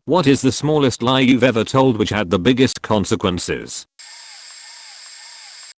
What is the smallest lie you've ever told which had the biggest consequences?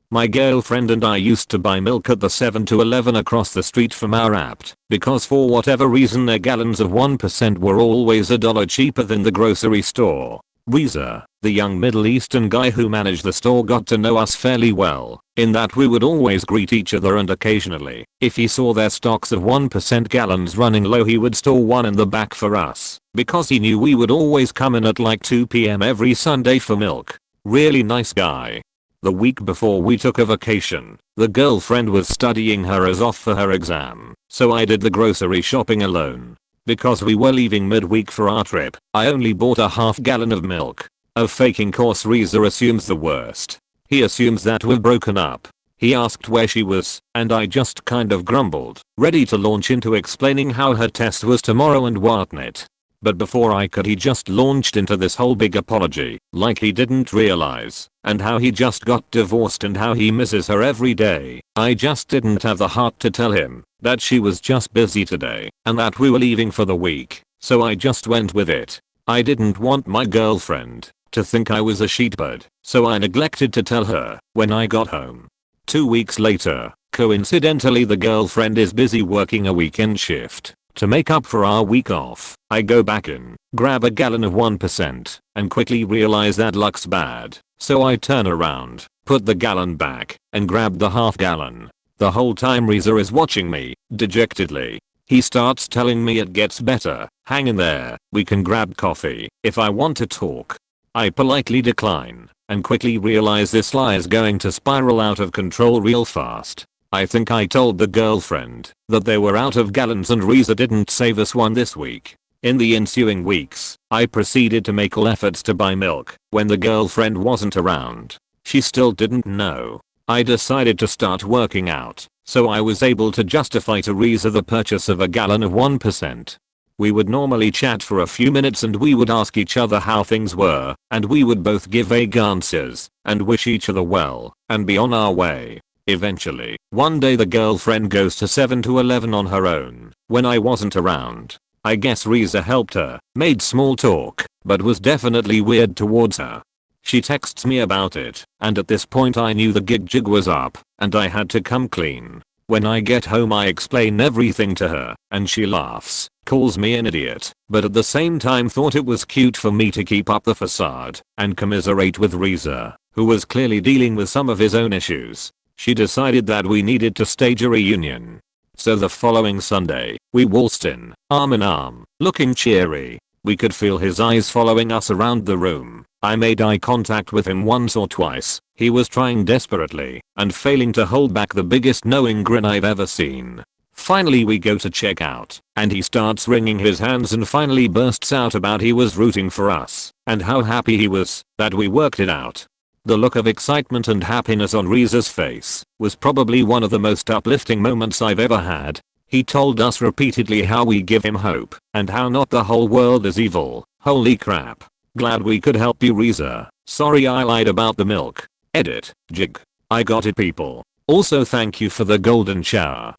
My girlfriend and I used to buy milk at the 7-Eleven across the street from our apt because for whatever reason their gallons of 1% were always $1 cheaper than the grocery store. Reza, the young Middle Eastern guy who managed the store, got to know us fairly well, in that we would always greet each other, and occasionally, if he saw their stocks of 1% gallons running low, he would store one in the back for us, because he knew we would always come in at like 2 p.m. every Sunday for milk. Really nice guy. The week before we took a vacation, the girlfriend was studying her ass off for her exam, so I did the grocery shopping alone. Because we were leaving midweek for our trip, I only bought a half gallon of milk. Of faking course, Reza assumes the worst. He assumes that we're broken up. He asked where she was, and I just kind of grumbled, ready to launch into explaining how her test was tomorrow and whatnot. But before I could, he just launched into this whole big apology, like he didn't realize, and how he just got divorced and how he misses her every day. I just didn't have the heart to tell him that she was just busy today and that we were leaving for the week, so I just went with it. I didn't want my girlfriend to think I was a sheetbird, so I neglected to tell her when I got home. 2 weeks later, coincidentally, the girlfriend is busy working a weekend shift. To make up for our week off, I go back in, grab a gallon of 1%, and quickly realize that luck's bad. So I turn around, put the gallon back, and grab the half gallon. The whole time Reza is watching me, dejectedly. He starts telling me it gets better, hang in there, we can grab coffee if I want to talk. I politely decline, and quickly realize this lie is going to spiral out of control real fast. I think I told the girlfriend that they were out of gallons and Reza didn't save us one this week. In the ensuing weeks, I proceeded to make all efforts to buy milk when the girlfriend wasn't around. She still didn't know. I decided to start working out, so I was able to justify to Reza the purchase of a gallon of 1%. We would normally chat for a few minutes and we would ask each other how things were, and we would both give vague answers and wish each other well and be on our way. Eventually, one day the girlfriend goes to 7-Eleven on her own when I wasn't around. I guess Reza helped her, made small talk, but was definitely weird towards her. She texts me about it, and at this point I knew the jig was up, and I had to come clean. When I get home I explain everything to her, and she laughs, calls me an idiot, but at the same time thought it was cute for me to keep up the facade and commiserate with Reza, who was clearly dealing with some of his own issues. She decided that we needed to stage a reunion. So the following Sunday, we waltzed in, arm in arm, looking cheery. We could feel his eyes following us around the room. I made eye contact with him once or twice. He was trying desperately and failing to hold back the biggest knowing grin I've ever seen. Finally we go to check out, and he starts wringing his hands and finally bursts out about he was rooting for us and how happy he was that we worked it out. The look of excitement and happiness on Reza's face was probably one of the most uplifting moments I've ever had. He told us repeatedly how we give him hope and how not the whole world is evil. Holy crap. Glad we could help you, Reza. Sorry I lied about the milk. Edit. Jig. I got it, people. Also thank you for the golden shower.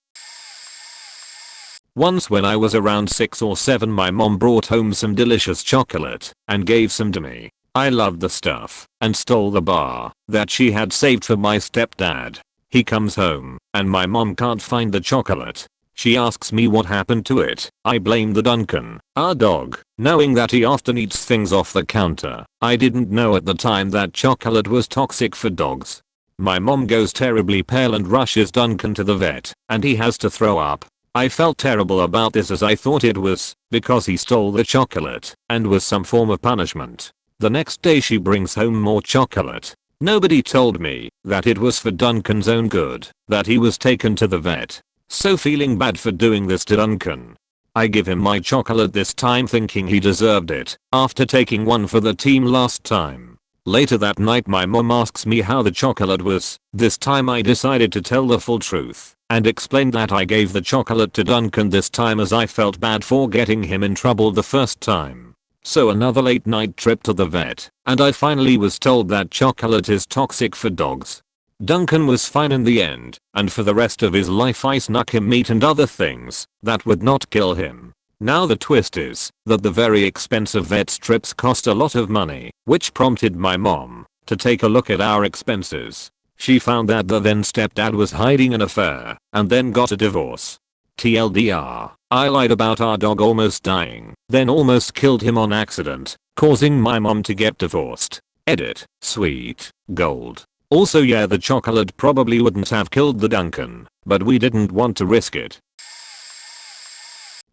Once when I was around 6 or 7 my mom brought home some delicious chocolate and gave some to me. I loved the stuff and stole the bar that she had saved for my stepdad. He comes home and my mom can't find the chocolate. She asks me what happened to it. I blame the Duncan, our dog, knowing that he often eats things off the counter. I didn't know at the time that chocolate was toxic for dogs. My mom goes terribly pale and rushes Duncan to the vet, and he has to throw up. I felt terrible about this as I thought it was because he stole the chocolate and was some form of punishment. The next day she brings home more chocolate. Nobody told me that it was for Duncan's own good that he was taken to the vet. So feeling bad for doing this to Duncan, I give him my chocolate this time thinking he deserved it after taking one for the team last time. Later that night my mom asks me how the chocolate was. This time I decided to tell the full truth and explained that I gave the chocolate to Duncan this time as I felt bad for getting him in trouble the first time. So another late night trip to the vet, and I finally was told that chocolate is toxic for dogs. Duncan was fine in the end, and for the rest of his life I snuck him meat and other things that would not kill him. Now the twist is that the very expensive vet strips cost a lot of money, which prompted my mom to take a look at our expenses. She found that the then stepdad was hiding an affair and then got a divorce. TLDR, I lied about our dog almost dying, then almost killed him on accident, causing my mom to get divorced. Edit, sweet, gold. Also yeah, the chocolate probably wouldn't have killed the Duncan, but we didn't want to risk it.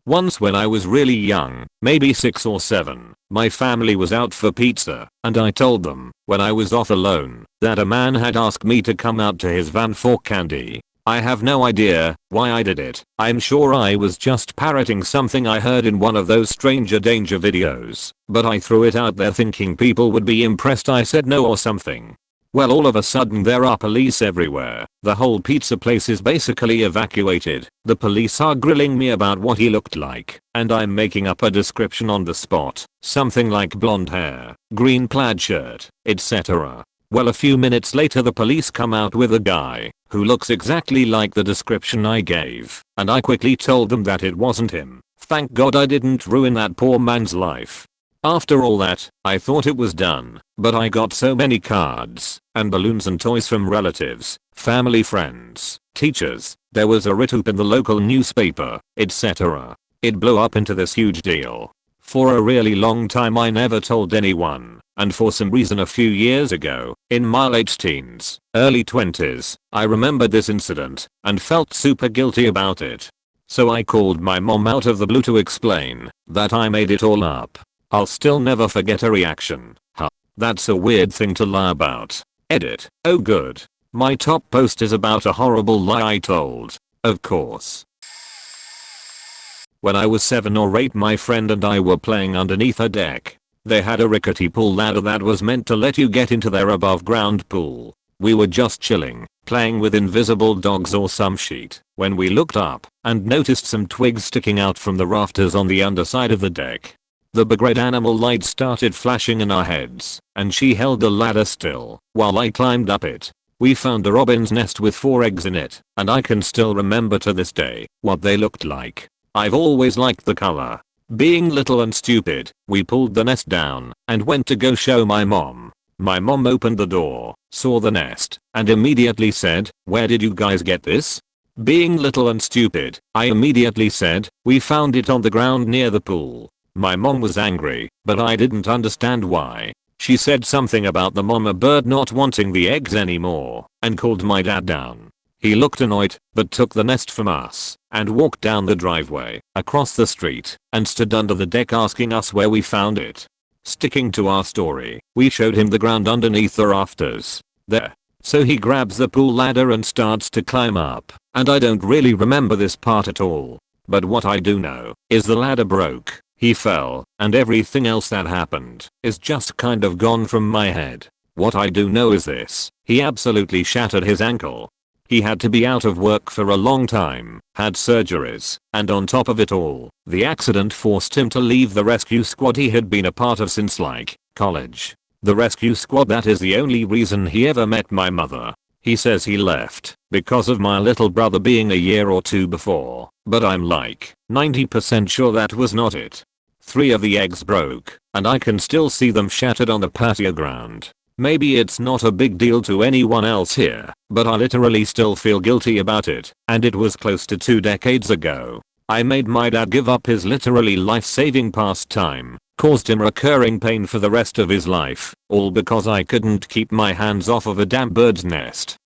Once when I was really young, maybe 6 or 7, my family was out for pizza, and I told them, when I was off alone, that a man had asked me to come out to his van for candy. I have no idea why I did it. I'm sure I was just parroting something I heard in one of those stranger danger videos, but I threw it out there thinking people would be impressed I said no or something. Well, all of a sudden there are police everywhere. The whole pizza place is basically evacuated. The police are grilling me about what he looked like, and I'm making up a description on the spot. Something like blonde hair, green plaid shirt, etc. Well, a few minutes later the police come out with a guy who looks exactly like the description I gave, and I quickly told them that it wasn't him. Thank God I didn't ruin that poor man's life. After all that, I thought it was done, but I got so many cards and balloons and toys from relatives, family, friends, teachers. There was a writ up in the local newspaper, etc. It blew up into this huge deal. For a really long time I never told anyone, and for some reason a few years ago, in my late teens, early 20s, I remembered this incident and felt super guilty about it. So I called my mom out of the blue to explain that I made it all up. I'll still never forget her reaction. Huh. That's a weird thing to lie about. Edit. Oh good. My top post is about a horrible lie I told. Of course. When I was 7 or 8, my friend and I were playing underneath a deck. They had a rickety pool ladder that was meant to let you get into their above ground pool. We were just chilling, playing with invisible dogs or some shit, when we looked up and noticed some twigs sticking out from the rafters on the underside of the deck. The big red animal light started flashing in our heads, and she held the ladder still while I climbed up it. We found a robin's nest with 4 eggs in it, and I can still remember to this day what they looked like. I've always liked the color. Being little and stupid, we pulled the nest down and went to go show my mom. My mom opened the door, saw the nest, and immediately said, "Where did you guys get this?" Being little and stupid, I immediately said, "We found it on the ground near the pool." My mom was angry, but I didn't understand why. She said something about the mama bird not wanting the eggs anymore and called my dad down. He looked annoyed, but took the nest from us and walked down the driveway, across the street, and stood under the deck asking us where we found it. Sticking to our story, we showed him the ground underneath the rafters. There. So he grabs the pool ladder and starts to climb up, and I don't really remember this part at all. But what I do know is the ladder broke. He fell, and everything else that happened is just kind of gone from my head. What I do know is this: he absolutely shattered his ankle. He had to be out of work for a long time, had surgeries, and on top of it all, the accident forced him to leave the rescue squad he had been a part of since like college. The rescue squad that is the only reason he ever met my mother. He says he left because of my little brother being a year or 2 before, but I'm like 90% sure that was not it. 3 of the eggs broke, and I can still see them shattered on the patio ground. Maybe it's not a big deal to anyone else here, but I literally still feel guilty about it, and it was close to 2 decades ago. I made my dad give up his literally life-saving pastime, caused him recurring pain for the rest of his life, all because I couldn't keep my hands off of a damn bird's nest.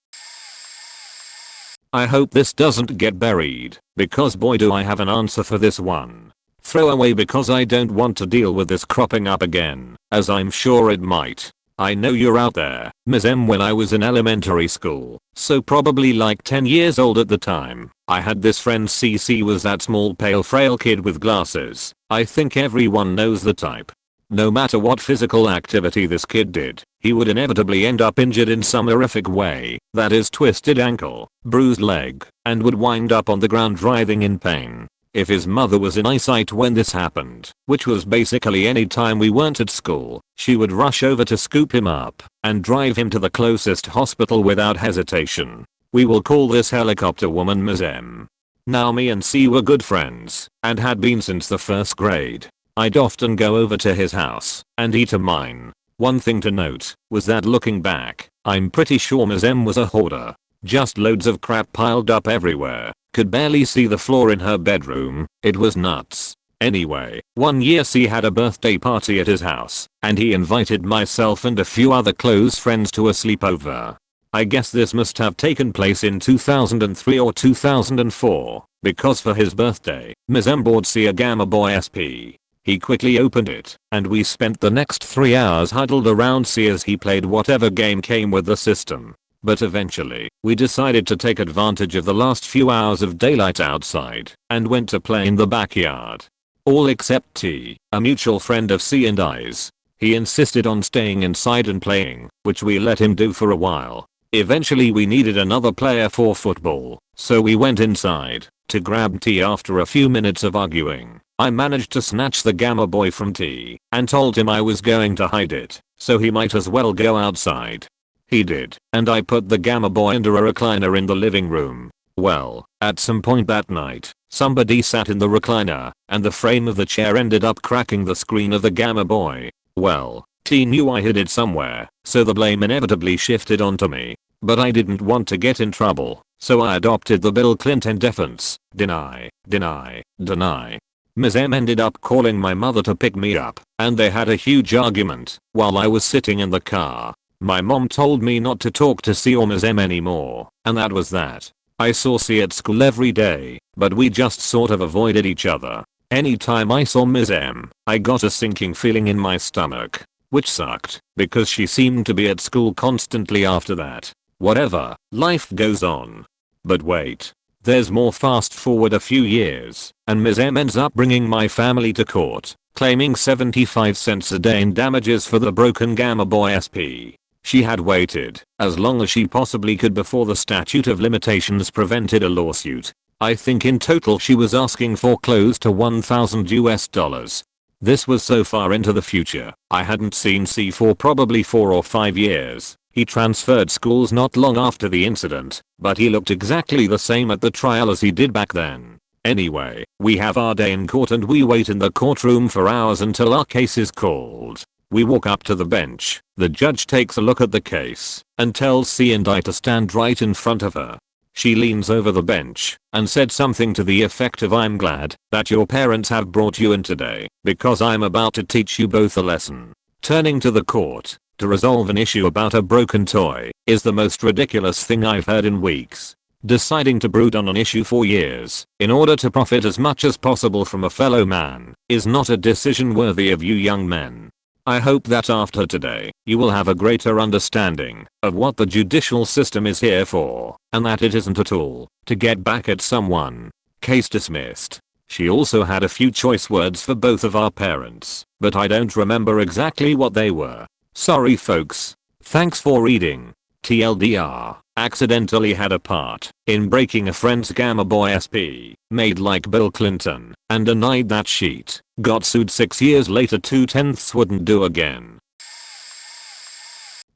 I hope this doesn't get buried, because boy do I have an answer for this one. Throw away because I don't want to deal with this cropping up again, as I'm sure it might. I know you're out there, Ms. M. When I was in elementary school, so probably like 10 years old at the time, I had this friend. CC was that small pale frail kid with glasses. I think everyone knows the type. No matter what physical activity this kid did, he would inevitably end up injured in some horrific way. That is, twisted ankle, bruised leg, and would wind up on the ground writhing in pain. If his mother was in eyesight when this happened, which was basically any time we weren't at school, she would rush over to scoop him up and drive him to the closest hospital without hesitation. We will call this helicopter woman Ms. M. Now me and C were good friends and had been since the first grade. I'd often go over to his house and he to mine. One thing to note was that looking back, I'm pretty sure Ms. M was a hoarder. Just loads of crap piled up everywhere. Could barely see the floor in her bedroom. It was nuts. Anyway, one year C had a birthday party at his house, and he invited myself and a few other close friends to a sleepover. I guess this must have taken place in 2003 or 2004, because for his birthday, Ms. M bought C a Gamma Boy SP. He quickly opened it, and we spent the next 3 hours huddled around C as he played whatever game came with the system. But eventually, we decided to take advantage of the last few hours of daylight outside, and went to play in the backyard. All except T, a mutual friend of C and I's. He insisted on staying inside and playing, which we let him do for a while. Eventually we needed another player for football, so we went inside to grab T. After a few minutes of arguing, I managed to snatch the Gamma Boy from T and told him I was going to hide it, so he might as well go outside. He did, and I put the Gamma Boy under a recliner in the living room. Well, at some point that night, somebody sat in the recliner, and the frame of the chair ended up cracking the screen of the Gamma Boy. Well, T knew I hid it somewhere, so the blame inevitably shifted onto me. But I didn't want to get in trouble, so I adopted the Bill Clinton defense. Deny, deny, deny. Ms. M ended up calling my mother to pick me up, and they had a huge argument while I was sitting in the car. My mom told me not to talk to C or Ms. M anymore, and that was that. I saw C at school every day, but we just sort of avoided each other. Anytime I saw Ms. M, I got a sinking feeling in my stomach, which sucked, because she seemed to be at school constantly after that. Whatever, life goes on. But wait. There's more. Fast forward a few years, and Ms. M ends up bringing my family to court, claiming 75 cents a day in damages for the broken Gamma Boy SP. She had waited as long as she possibly could before the statute of limitations prevented a lawsuit. I think in total she was asking for close to $1,000. This was so far into the future, I hadn't seen C for probably 4 or 5 years. He transferred schools not long after the incident, but he looked exactly the same at the trial as he did back then. Anyway, we have our day in court and we wait in the courtroom for hours until our case is called. We walk up to the bench, the judge takes a look at the case, and tells C and I to stand right in front of her. She leans over the bench and said something to the effect of, "I'm glad that your parents have brought you in today, because I'm about to teach you both a lesson. Turning to the court to resolve an issue about a broken toy is the most ridiculous thing I've heard in weeks. Deciding to brood on an issue for years in order to profit as much as possible from a fellow man is not a decision worthy of you young men. I hope that after today, you will have a greater understanding of what the judicial system is here for, and that it isn't at all to get back at someone." Case dismissed. She also had a few choice words for both of our parents, but I don't remember exactly what they were. Sorry folks. Thanks for reading. TLDR, accidentally had a part in breaking a friend's Gamma Boy SP, made like Bill Clinton, and denied that sheet. Got sued 6 years later. 2/10 wouldn't do again.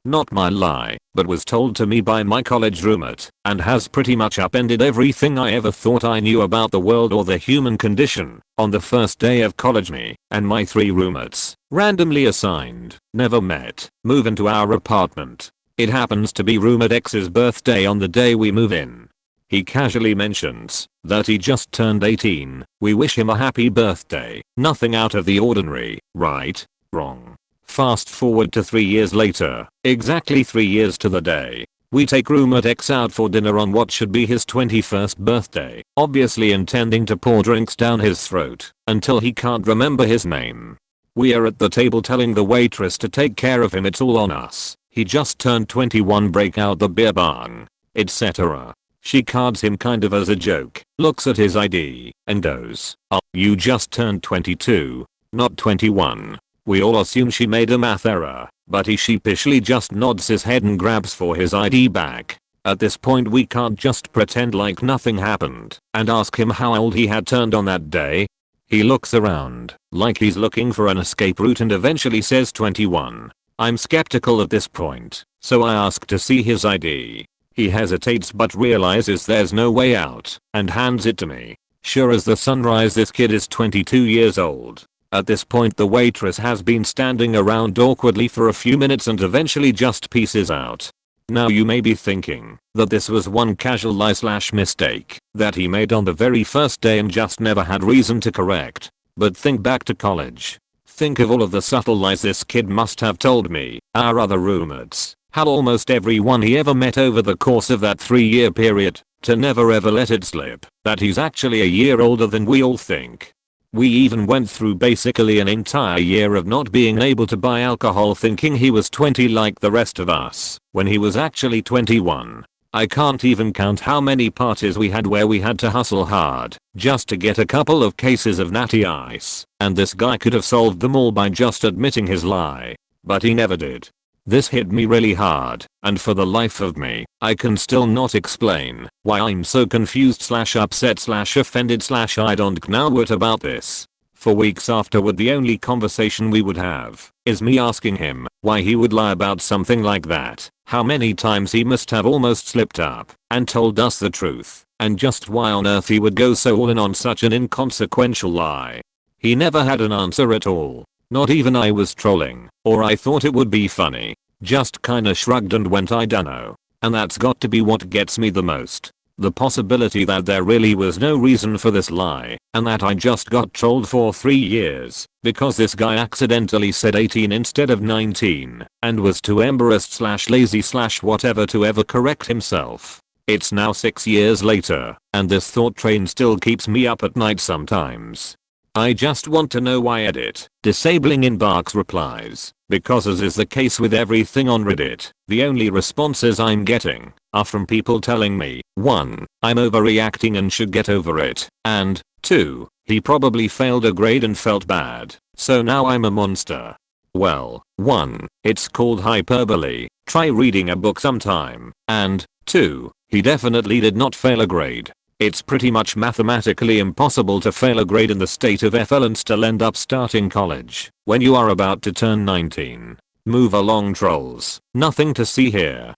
Not my lie, but was told to me by my college roommate, and has pretty much upended everything I ever thought I knew about the world or the human condition. On the first day of college, me and my 3 roommates, randomly assigned, never met, move into our apartment. It happens to be roommate X's birthday on the day we move in. He casually mentions that he just turned 18. We wish him a happy birthday. Nothing out of the ordinary, right? Wrong. Fast forward to 3 years later, exactly 3 years to the day. We take roommate X out for dinner on what should be his 21st birthday, obviously intending to pour drinks down his throat until he can't remember his name. We are at the table telling the waitress to take care of him, it's all on us. He just turned 21, break out the beer bong, etc. She cards him kind of as a joke, looks at his ID, and goes, "Oh, you just turned 22, not 21. We all assume she made a math error, but he sheepishly just nods his head and grabs for his ID back. At this point we can't just pretend like nothing happened and ask him how old he had turned on that day. He looks around, like he's looking for an escape route, and eventually says 21. I'm skeptical at this point, so I ask to see his ID. He hesitates but realizes there's no way out and hands it to me. Sure as the sunrise, this kid is 22 years old. At this point the waitress has been standing around awkwardly for a few minutes and eventually just pieces out. Now you may be thinking that this was one casual lie/mistake that he made on the very first day and just never had reason to correct. But think back to college. Think of all of the subtle lies this kid must have told me, our other roommates, how almost everyone he ever met over the course of that 3-year period, to never ever let it slip that he's actually a year older than we all think. We even went through basically an entire year of not being able to buy alcohol thinking he was 20 like the rest of us, when he was actually 21. I can't even count how many parties we had where we had to hustle hard just to get a couple of cases of natty ice, and this guy could have solved them all by just admitting his lie. But he never did. This hit me really hard, and for the life of me, I can still not explain why I'm so confused/upset/offended/I don't know what about this. For weeks afterward the only conversation we would have is me asking him why he would lie about something like that, how many times he must have almost slipped up and told us the truth, and just why on earth he would go so all in on such an inconsequential lie. He never had an answer at all. Not even I was trolling, or I thought it would be funny. Just kinda shrugged and went I dunno. And that's got to be what gets me the most. The possibility that there really was no reason for this lie, and that I just got trolled for 3 years, because this guy accidentally said 18 instead of 19, and was too embarrassed/lazy/whatever to ever correct himself. It's now 6 years later, and this thought train still keeps me up at night sometimes. I just want to know why edit disabling inbox replies, because as is the case with everything on Reddit, the only responses I'm getting are from people telling me 1. I'm overreacting and should get over it, and 2. He probably failed a grade and felt bad, so now I'm a monster. Well, 1. It's called hyperbole, try reading a book sometime, and 2. He definitely did not fail a grade. It's pretty much mathematically impossible to fail a grade in the state of FL and still end up starting college when you are about to turn 19. Move along trolls, nothing to see here.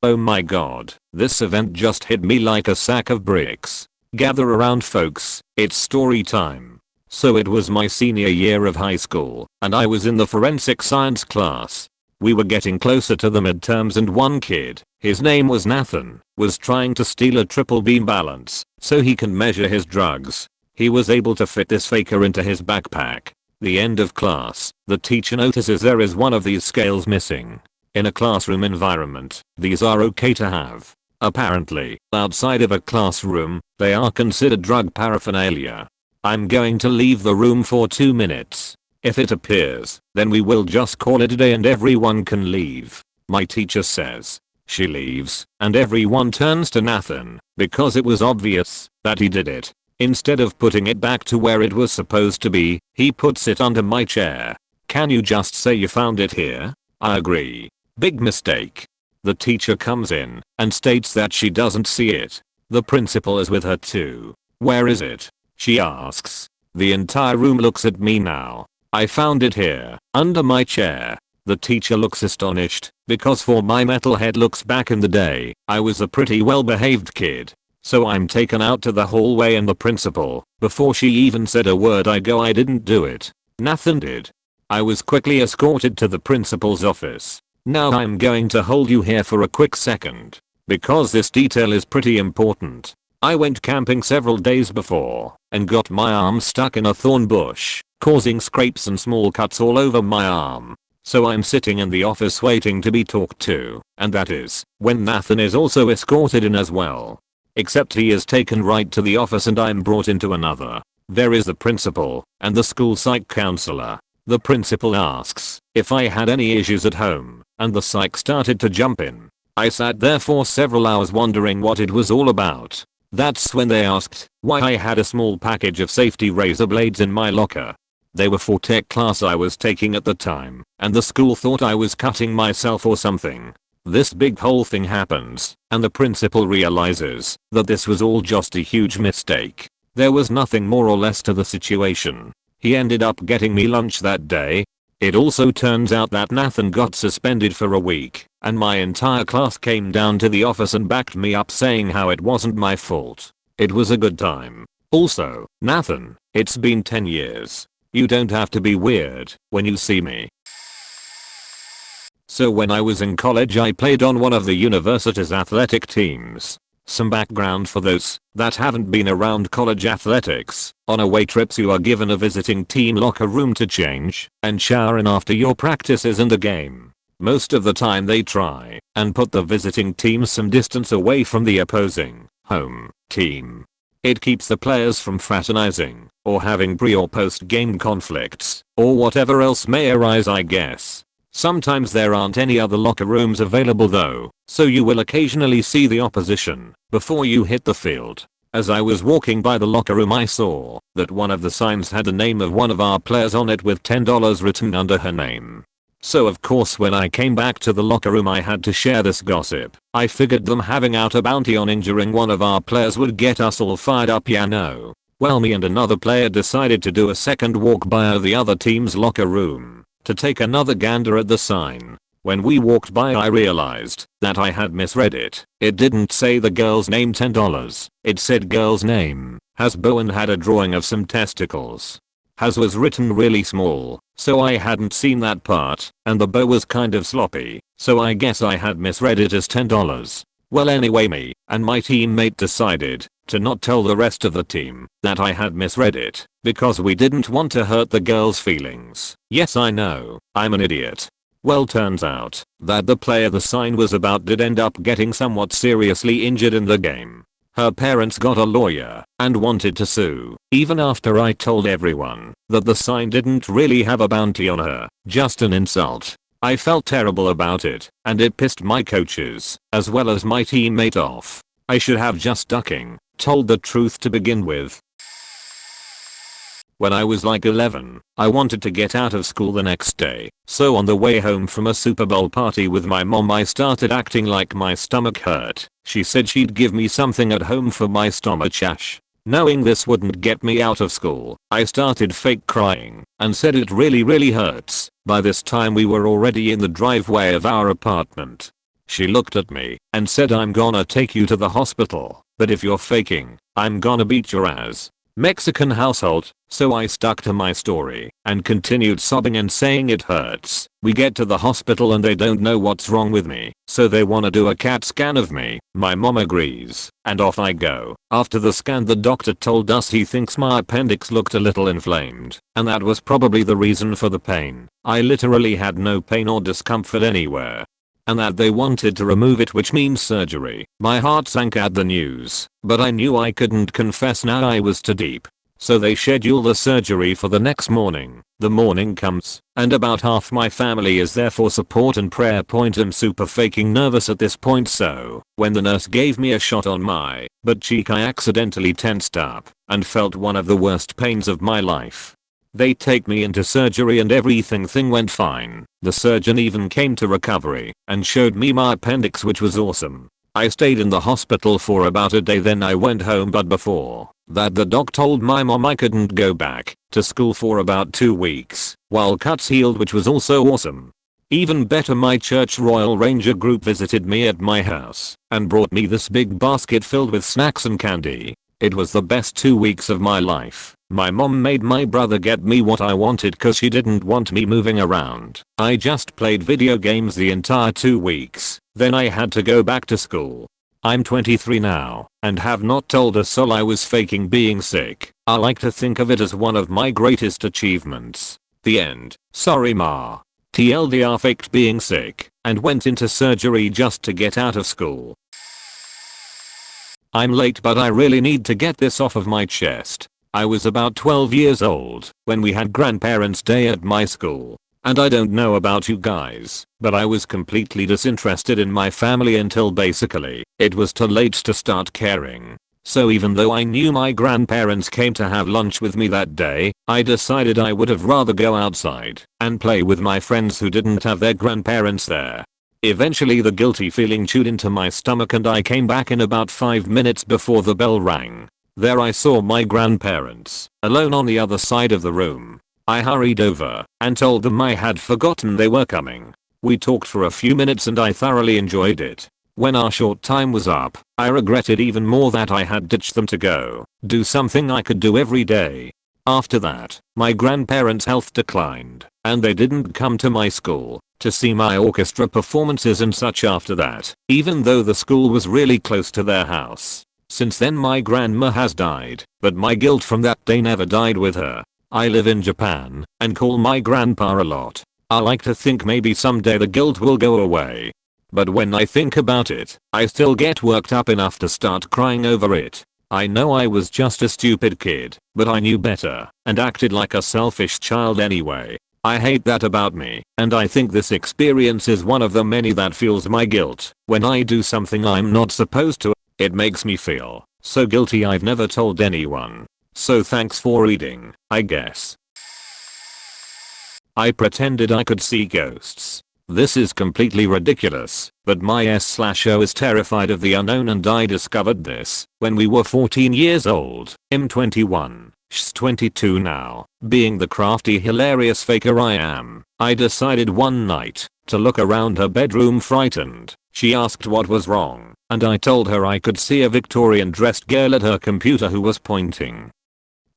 Oh my god, this event just hit me like a sack of bricks. Gather around folks, it's story time. So it was my senior year of high school, and I was in the forensic science class. We were getting closer to the midterms and one kid, his name was Nathan, was trying to steal a triple beam balance so he can measure his drugs. He was able to fit this faker into his backpack. The end of class, the teacher notices there is one of these scales missing. In a classroom environment, these are okay to have. Apparently, outside of a classroom, they are considered drug paraphernalia. I'm going to leave the room for 2 minutes. If it appears, then we will just call it a day and everyone can leave. My teacher says. She leaves, and everyone turns to Nathan, because it was obvious that he did it. Instead of putting it back to where it was supposed to be, he puts it under my chair. Can you just say you found it here? I agree. Big mistake. The teacher comes in and states that she doesn't see it. The principal is with her too. Where is it? She asks. The entire room looks at me now. I found it here, under my chair. The teacher looks astonished, because for my metalhead looks back in the day, I was a pretty well behaved kid. So I'm taken out to the hallway and the principal, before she even said a word I go I didn't do it. Nathan did. I was quickly escorted to the principal's office. Now I'm going to hold you here for a quick second, because this detail is pretty important. I went camping several days before, and got my arm stuck in a thorn bush, causing scrapes and small cuts all over my arm. So I'm sitting in the office waiting to be talked to, and that is when Nathan is also escorted in as well. Except he is taken right to the office and I'm brought into another. There is the principal and the school psych counselor. The principal asks if I had any issues at home, and the psych started to jump in. I sat there for several hours wondering what it was all about. That's when they asked why I had a small package of safety razor blades in my locker. They were for tech class I was taking at the time, and the school thought I was cutting myself or something. This big whole thing happens, and the principal realizes that this was all just a huge mistake. There was nothing more or less to the situation. He ended up getting me lunch that day. It also turns out that Nathan got suspended for a week and my entire class came down to the office and backed me up saying how it wasn't my fault. It was a good time. Also, Nathan, it's been 10 years. You don't have to be weird when you see me. So when I was in college I played on one of the university's athletic teams. Some background for those that haven't been around college athletics. On away trips you are given a visiting team locker room to change and shower in after your practices and the game. Most of the time they try and put the visiting team some distance away from the opposing home team. It keeps the players from fraternizing or having pre or post game conflicts or whatever else may arise, I guess. Sometimes there aren't any other locker rooms available though, so you will occasionally see the opposition before you hit the field. As I was walking by the locker room I saw that one of the signs had the name of one of our players on it with $10 written under her name. So of course when I came back to the locker room I had to share this gossip. I figured them having out a bounty on injuring one of our players would get us all fired up, yeah no. Well, me and another player decided to do a second walk by the other team's locker room to take another gander at the sign. When we walked by I realized that I had misread it. It didn't say the girl's name $10. It said girl's name, Hasbo, and had a drawing of some testicles. Has was written really small, so I hadn't seen that part, and the bow was kind of sloppy, so I guess I had misread it as $10. Well anyway, me and my teammate decided to not tell the rest of the team that I had misread it because we didn't want to hurt the girl's feelings. Yes, I know, I'm an idiot. Well, turns out that the player the sign was about did end up getting somewhat seriously injured in the game. Her parents got a lawyer and wanted to sue, even after I told everyone that the sign didn't really have a bounty on her, just an insult. I felt terrible about it, and it pissed my coaches, as well as my teammate off. I should have just told the truth to begin with. When I was like 11, I wanted to get out of school the next day, so on the way home from a Super Bowl party with my mom I started acting like my stomach hurt. She said she'd give me something at home for my stomachache. Knowing this wouldn't get me out of school, I started fake crying and said it really hurts. By this time we were already in the driveway of our apartment. She looked at me and said, I'm gonna take you to the hospital, but if you're faking, I'm gonna beat your ass. Mexican household, so I stuck to my story and continued sobbing and saying it hurts. We get to the hospital and they don't know what's wrong with me, so they wanna do a CAT scan of me. My mom agrees, and off I go. After the scan the doctor told us he thinks my appendix looked a little inflamed, and that was probably the reason for the pain. I literally had no pain or discomfort anywhere. And that they wanted to remove it, which means surgery. My heart sank at the news, but I knew I couldn't confess now, I was too deep. So they schedule the surgery for the next morning. The morning comes, and about half my family is there for support and prayer. I'm super faking nervous at this point, so when the nurse gave me a shot on my butt cheek I accidentally tensed up and felt one of the worst pains of my life. They take me into surgery and everything went fine. The surgeon even came to recovery and showed me my appendix, which was awesome. I stayed in the hospital for about a day, then I went home, but before that the doc told my mom I couldn't go back to school for about 2 weeks while cuts healed, which was also awesome. Even better, my church Royal Ranger group visited me at my house and brought me this big basket filled with snacks and candy. It was the best 2 weeks of my life. My mom made my brother get me what I wanted cause she didn't want me moving around. I just played video games the entire 2 weeks. Then I had to go back to school. I'm 23 now and have not told a soul I was faking being sick. I like to think of it as one of my greatest achievements. The end. Sorry ma. TLDR, faked being sick and went into surgery just to get out of school. I'm late, but I really need to get this off of my chest. I was about 12 years old when we had grandparents' day at my school. And I don't know about you guys, but I was completely disinterested in my family until basically it was too late to start caring. So even though I knew my grandparents came to have lunch with me that day, I decided I would have rather go outside and play with my friends who didn't have their grandparents there. Eventually the guilty feeling chewed into my stomach and I came back in about 5 minutes before the bell rang. There I saw my grandparents, alone on the other side of the room. I hurried over and told them I had forgotten they were coming. We talked for a few minutes and I thoroughly enjoyed it. When our short time was up, I regretted even more that I had ditched them to go do something I could do every day. After that, my grandparents' health declined, and they didn't come to my school to see my orchestra performances and such after that, even though the school was really close to their house. Since then my grandma has died, but my guilt from that day never died with her. I live in Japan and call my grandpa a lot. I like to think maybe someday the guilt will go away. But when I think about it, I still get worked up enough to start crying over it. I know I was just a stupid kid, but I knew better and acted like a selfish child anyway. I hate that about me, and I think this experience is one of the many that fuels my guilt. When I do something I'm not supposed to, it makes me feel so guilty I've never told anyone. So thanks for reading, I guess. I pretended I could see ghosts. This is completely ridiculous, but my S/O is terrified of the unknown and I discovered this when we were 14 years old. I'm 21, she's 22 now. Being the crafty hilarious faker I am, I decided one night to look around her bedroom frightened. She asked what was wrong, and I told her I could see a Victorian dressed girl at her computer who was pointing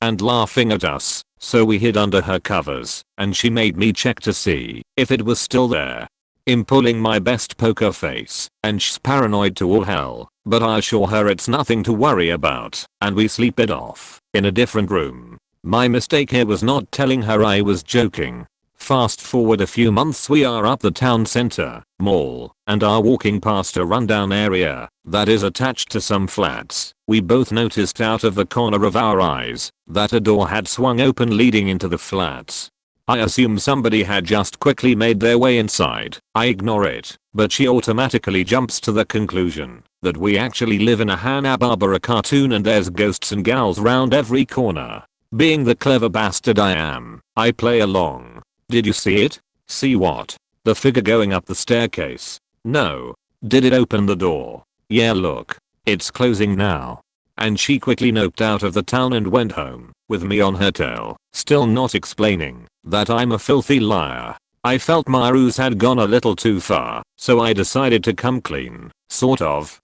and laughing at us. So we hid under her covers, and she made me check to see if it was still there. I'm pulling my best poker face, and she's paranoid to all hell, but I assure her it's nothing to worry about, and we sleep it off in a different room. My mistake here was not telling her I was joking. Fast forward a few months, we are up the town center mall and are walking past a rundown area that is attached to some flats. We both noticed out of the corner of our eyes that a door had swung open leading into the flats. I assume somebody had just quickly made their way inside. I ignore it, but she automatically jumps to the conclusion that we actually live in a Hanna-Barbera cartoon and there's ghosts and gals round every corner. Being the clever bastard I am, I play along. Did you see it? See what? The figure going up the staircase? No. Did it open the door? Yeah, look. It's closing now. And she quickly noped out of the town and went home, with me on her tail, still not explaining that I'm a filthy liar. I felt my ruse had gone a little too far, so I decided to come clean. Sort of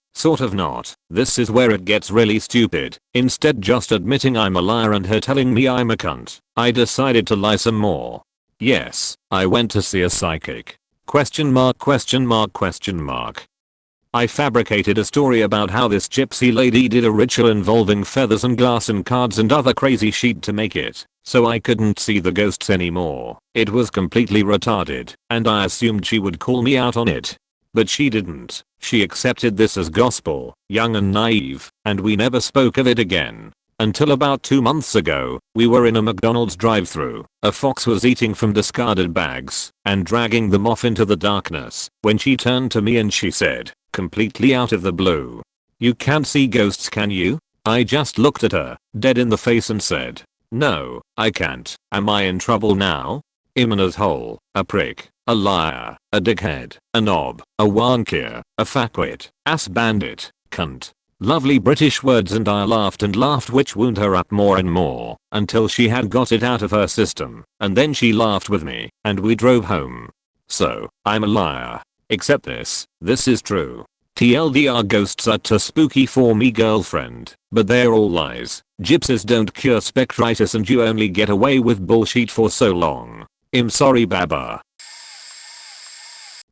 not. This is where it gets really stupid. Instead just admitting I'm a liar and her telling me I'm a cunt, I decided to lie some more. Yes, I went to see a psychic. Question mark. I fabricated a story about how this gypsy lady did a ritual involving feathers and glass and cards and other crazy shit to make it so I couldn't see the ghosts anymore. It was completely retarded, and I assumed she would call me out on it. But she didn't. She accepted this as gospel, young and naive, and we never spoke of it again. Until about 2 months ago, we were in a McDonald's drive-thru. A fox was eating from discarded bags and dragging them off into the darkness when she turned to me and she said, completely out of the blue, "You can't see ghosts, can you?" I just looked at her, dead in the face, and said, "No, I can't." Am I in trouble now? I'm an asshole, a prick, a liar, a dickhead, a knob, a wankir, a fuckwit, ass bandit, cunt. Lovely British words, and I laughed and laughed, which wound her up more and more until she had got it out of her system, and then she laughed with me and we drove home. So, I'm a liar. Except this is true. TLDR, ghosts are too spooky for me, girlfriend, but they're all lies. Gypsies don't cure spectritis and you only get away with bullshit for so long. I'm sorry, Baba.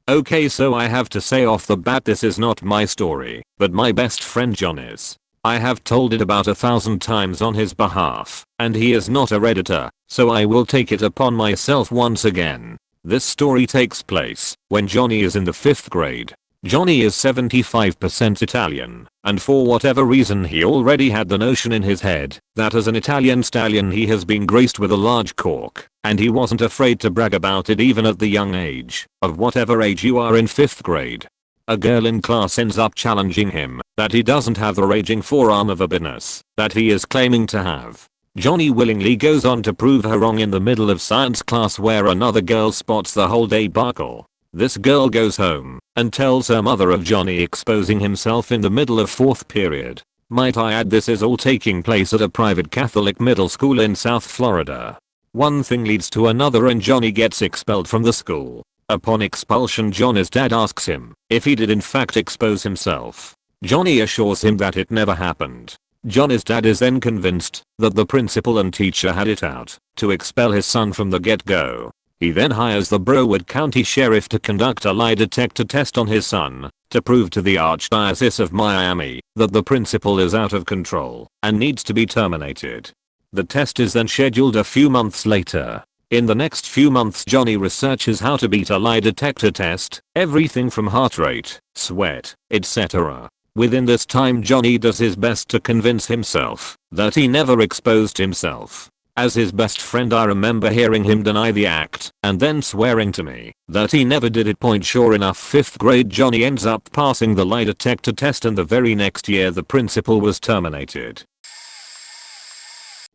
Okay, so I have to say off the bat, this is not my story, but my best friend John is. I have told it about 1,000 times on his behalf, and he is not a redditor, so I will take it upon myself once again. This story takes place when Johnny is in the 5th grade. Johnny is 75% Italian, and for whatever reason he already had the notion in his head that as an Italian stallion he has been graced with a large cork, and he wasn't afraid to brag about it even at the young age of whatever age you are in 5th grade. A girl in class ends up challenging him that he doesn't have the raging forearm of a business that he is claiming to have. Johnny willingly goes on to prove her wrong in the middle of science class, where another girl spots the whole debacle. This girl goes home and tells her mother of Johnny exposing himself in the middle of 4th period. Might I add, this is all taking place at a private Catholic middle school in South Florida. One thing leads to another and Johnny gets expelled from the school. Upon expulsion, Johnny's dad asks him if he did in fact expose himself. Johnny assures him that it never happened. Johnny's dad is then convinced that the principal and teacher had it out to expel his son from the get-go. He then hires the Broward County Sheriff to conduct a lie detector test on his son to prove to the Archdiocese of Miami that the principal is out of control and needs to be terminated. The test is then scheduled a few months later. In the next few months, Johnny researches how to beat a lie detector test, everything from heart rate, sweat, etc. Within this time, Johnny does his best to convince himself that he never exposed himself. As his best friend, I remember hearing him deny the act and then swearing to me that he never did it. Sure enough, 5th grade Johnny ends up passing the lie detector test, and the very next year the principal was terminated.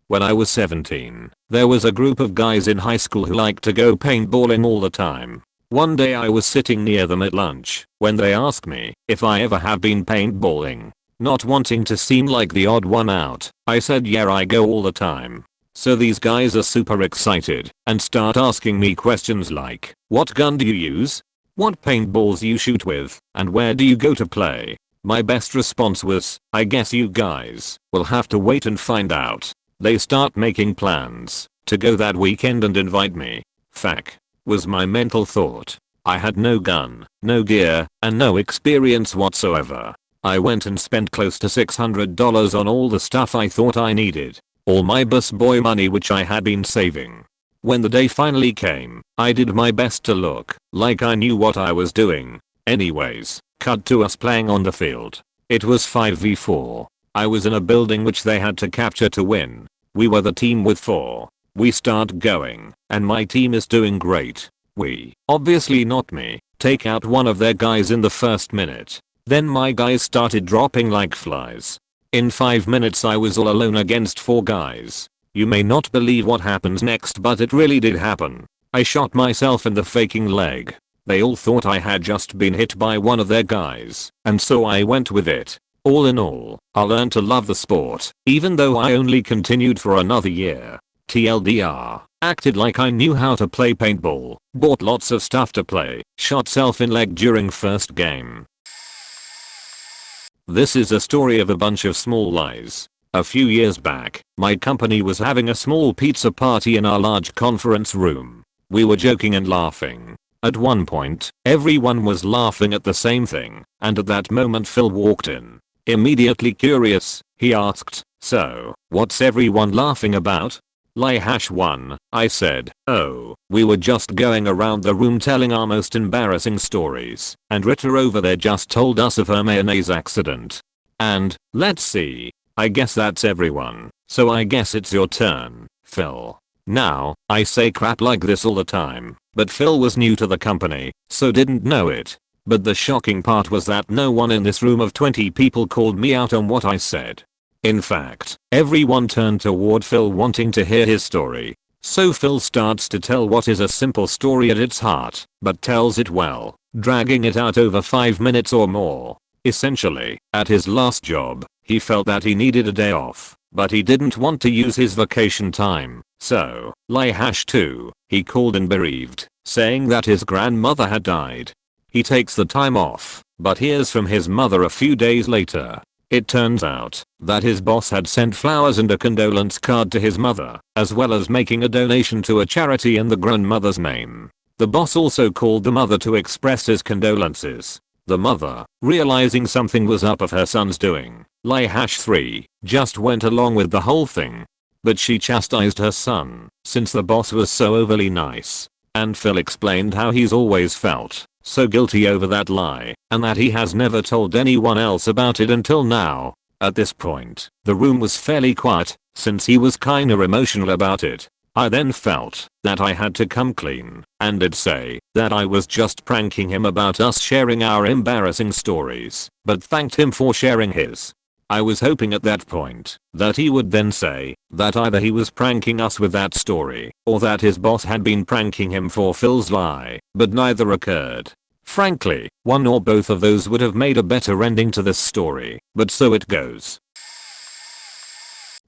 When I was 17, there was a group of guys in high school who liked to go paintballing all the time. One day I was sitting near them at lunch when they asked me if I ever have been paintballing. Not wanting to seem like the odd one out, I said yeah, I go all the time. So these guys are super excited and start asking me questions like, what gun do you use? What paintballs you shoot with? And where do you go to play? My best response was, I guess you guys will have to wait and find out. They start making plans to go that weekend and invite me. Fuck, was my mental thought. I had no gun, no gear, and no experience whatsoever. I went and spent close to $600 on all the stuff I thought I needed. All my busboy money which I had been saving. When the day finally came, I did my best to look like I knew what I was doing. Anyways, cut to us playing on the field. It was 5v4. I was in a building which they had to capture to win. We were the team with 4. We start going, and my team is doing great. We, obviously not me, take out one of their guys in the first minute. Then my guys started dropping like flies. In 5 minutes I was all alone against 4 guys. You may not believe what happens next, but it really did happen. I shot myself in the faking leg. They all thought I had just been hit by one of their guys, and so I went with it. All in all, I learned to love the sport, even though I only continued for another year. TLDR, acted like I knew how to play paintball, bought lots of stuff to play, shot self in leg during first game. This is a story of a bunch of small lies. A few years back, my company was having a small pizza party in our large conference room. We were joking and laughing. At one point, everyone was laughing at the same thing, and at that moment Phil walked in. Immediately curious, he asked, "So, what's everyone laughing about?" Lie #1, I said. "Oh, we were just going around the room telling our most embarrassing stories, and Rita over there just told us of her mayonnaise accident. And, let's see, I guess that's everyone, so I guess it's your turn, Phil." Now, I say crap like this all the time, but Phil was new to the company, so didn't know it. But the shocking part was that no one in this room of 20 people called me out on what I said. In fact, everyone turned toward Phil wanting to hear his story. So Phil starts to tell what is a simple story at its heart, but tells it well, dragging it out over 5 minutes or more. Essentially, at his last job, he felt that he needed a day off, but he didn't want to use his vacation time. So, lie #2, he called in bereaved, saying that his grandmother had died. He takes the time off, but hears from his mother a few days later. It turns out that his boss had sent flowers and a condolence card to his mother, as well as making a donation to a charity in the grandmother's name. The boss also called the mother to express his condolences. The mother, realizing something was up of her son's doing, lie #3, just went along with the whole thing. But she chastised her son, since the boss was so overly nice. And Phil explained how he's always felt so guilty over that lie, and that he has never told anyone else about it until now. At this point, the room was fairly quiet, since he was kinda emotional about it. I then felt that I had to come clean, and did say that I was just pranking him about us sharing our embarrassing stories, but thanked him for sharing his. I was hoping at that point that he would then say that either he was pranking us with that story, or that his boss had been pranking him for Phil's lie, but neither occurred. Frankly, one or both of those would have made a better ending to this story, but so it goes.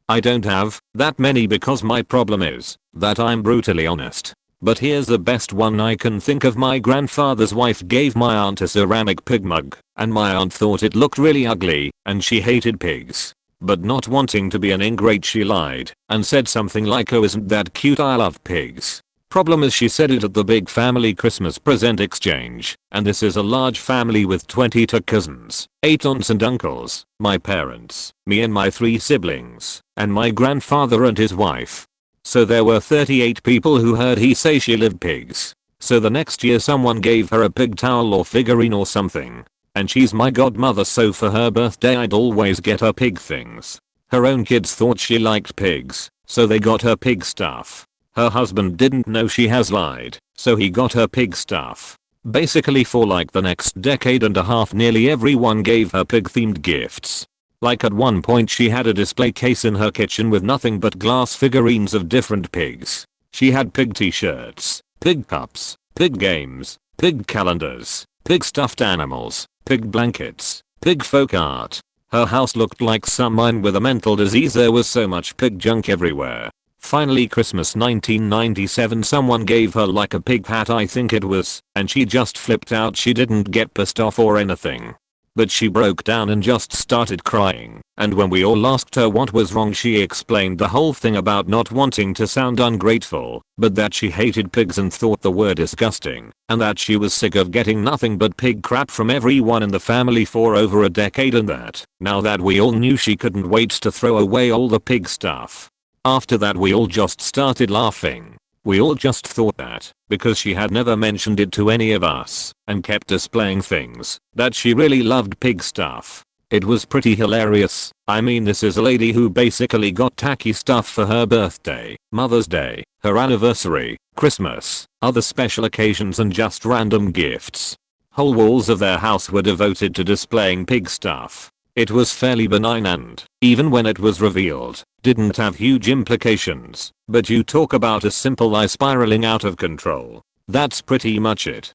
I don't have that many because my problem is that I'm brutally honest. But here's the best one I can think of. My grandfather's wife gave my aunt a ceramic pig mug, and my aunt thought it looked really ugly, and she hated pigs. But not wanting to be an ingrate, she lied and said something like, "Oh, isn't that cute, I love pigs." Problem is, she said it at the big family Christmas present exchange, and this is a large family with 22 cousins, 8 aunts and uncles, my parents, me and my 3 siblings, and my grandfather and his wife. So there were 38 people who heard he say she loved pigs. So the next year someone gave her a pig towel or figurine or something. And she's my godmother, so for her birthday I'd always get her pig things. Her own kids thought she liked pigs, so they got her pig stuff. Her husband didn't know she has lied, so he got her pig stuff. Basically for like the next decade and a half nearly everyone gave her pig themed gifts. Like at one point she had a display case in her kitchen with nothing but glass figurines of different pigs. She had pig t-shirts, pig cups, pig games, pig calendars, pig stuffed animals, pig blankets, pig folk art. Her house looked like someone with a mental disease, there was so much pig junk everywhere. Finally Christmas 1997 someone gave her like a pig hat I think it was, and she just flipped out. She didn't get pissed off or anything. But she broke down and just started crying, and when we all asked her what was wrong, she explained the whole thing about not wanting to sound ungrateful, but that she hated pigs and thought the word disgusting, and that she was sick of getting nothing but pig crap from everyone in the family for over a decade, and that, now that we all knew, she couldn't wait to throw away all the pig stuff. After that we all just started laughing. We all just thought that, because she had never mentioned it to any of us, and kept displaying things, that she really loved pig stuff. It was pretty hilarious. I mean, this is a lady who basically got tacky stuff for her birthday, Mother's Day, her anniversary, Christmas, other special occasions, and just random gifts. Whole walls of their house were devoted to displaying pig stuff. It was fairly benign and, even when it was revealed, didn't have huge implications. But you talk about a simple lie spiraling out of control. That's pretty much it.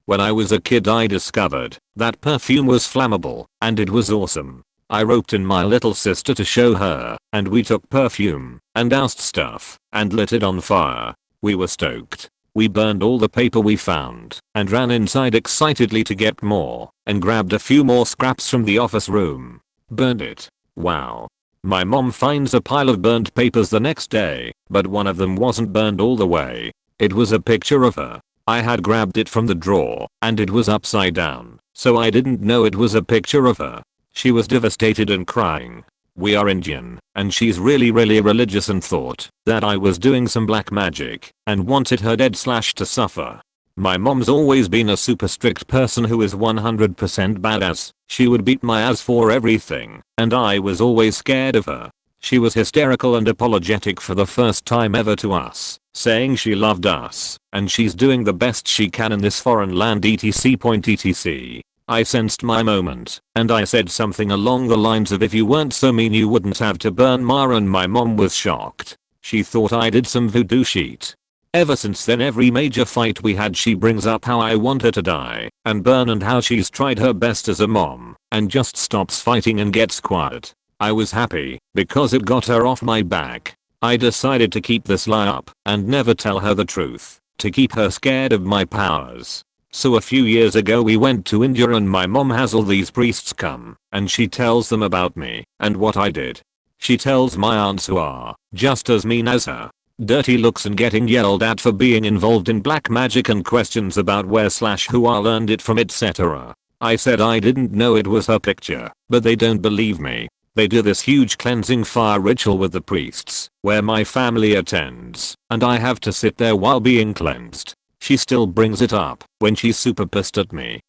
When I was a kid I discovered that perfume was flammable, and it was awesome. I roped in my little sister to show her, and we took perfume, and doused stuff, and lit it on fire. We were stoked. We burned all the paper we found, and ran inside excitedly to get more, and grabbed a few more scraps from the office room. Burned it. Wow. My mom finds a pile of burned papers the next day, but one of them wasn't burned all the way. It was a picture of her. I had grabbed it from the drawer, and it was upside down, so I didn't know it was a picture of her. She was devastated and crying. We are Indian, and she's really religious and thought that I was doing some black magic and wanted her dead / to suffer. My mom's always been a super strict person who is 100% badass. She would beat my ass for everything, and I was always scared of her. She was hysterical and apologetic for the first time ever to us, saying she loved us, and she's doing the best she can in this foreign land etc. I sensed my moment, and I said something along the lines of, "If you weren't so mean you wouldn't have to burn Mara," and my mom was shocked. She thought I did some voodoo shit. Ever since then every major fight we had she brings up how I want her to die and burn and how she's tried her best as a mom and just stops fighting and gets quiet. I was happy because it got her off my back. I decided to keep this lie up and never tell her the truth to keep her scared of my powers. So a few years ago we went to India and my mom has all these priests come and she tells them about me and what I did. She tells my aunts, who are just as mean as her, dirty looks and getting yelled at for being involved in black magic, and questions about where / who I learned it from etc. I said I didn't know it was her picture, but they don't believe me. They do this huge cleansing fire ritual with the priests, where my family attends, and I have to sit there while being cleansed. She still brings it up when she's super pissed at me.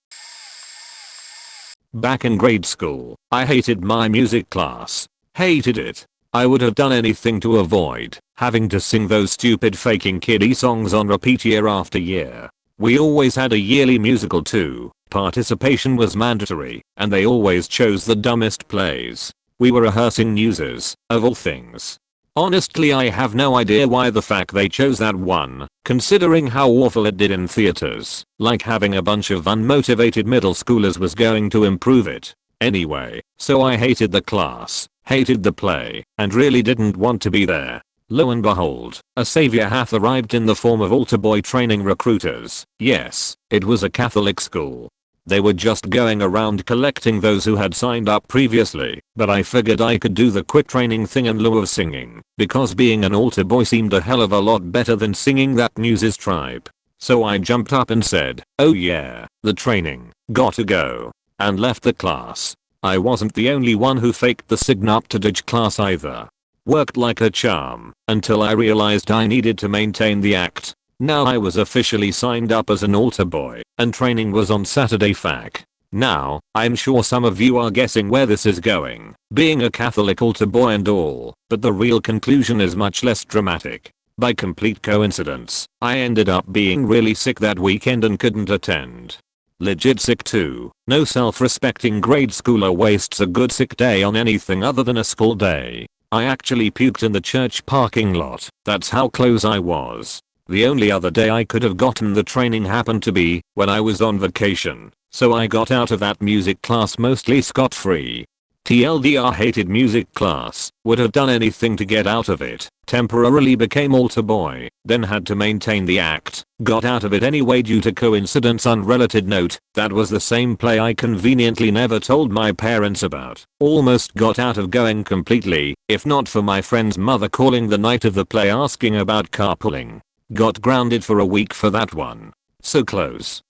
Back in grade school, I hated my music class. Hated it. I would have done anything to avoid having to sing those stupid faking kiddie songs on repeat year after year. We always had a yearly musical too. Participation was mandatory, and they always chose the dumbest plays. We were rehearsing Newses, of all things. Honestly, I have no idea why the fact they chose that one, considering how awful it did in theaters. Like having a bunch of unmotivated middle schoolers was going to improve it. Anyway, so I hated the class, hated the play, and really didn't want to be there. Lo and behold, a savior hath arrived in the form of altar boy training recruiters. Yes, it was a Catholic school. They were just going around collecting those who had signed up previously, but I figured I could do the quick training thing in lieu of singing, because being an altar boy seemed a hell of a lot better than singing that Muses tribe. So I jumped up and said, "Oh yeah, the training, gotta go," and left the class. I wasn't the only one who faked the Signuptadage class either. Worked like a charm, until I realized I needed to maintain the act. Now I was officially signed up as an altar boy, and training was on Saturday fac. Now, I'm sure some of you are guessing where this is going, being a Catholic altar boy and all, but the real conclusion is much less dramatic. By complete coincidence, I ended up being really sick that weekend and couldn't attend. Legit sick too. No self-respecting grade schooler wastes a good sick day on anything other than a school day. I actually puked in the church parking lot. That's how close I was. The only other day I could have gotten the training happened to be when I was on vacation, so I got out of that music class mostly scot-free. TLDR hated music class, would have done anything to get out of it, temporarily became altar boy, then had to maintain the act, got out of it anyway due to coincidence. Unrelated note, that was the same play I conveniently never told my parents about. Almost got out of going completely, if not for my friend's mother calling the night of the play asking about carpooling. Got grounded for a week for that one. So close.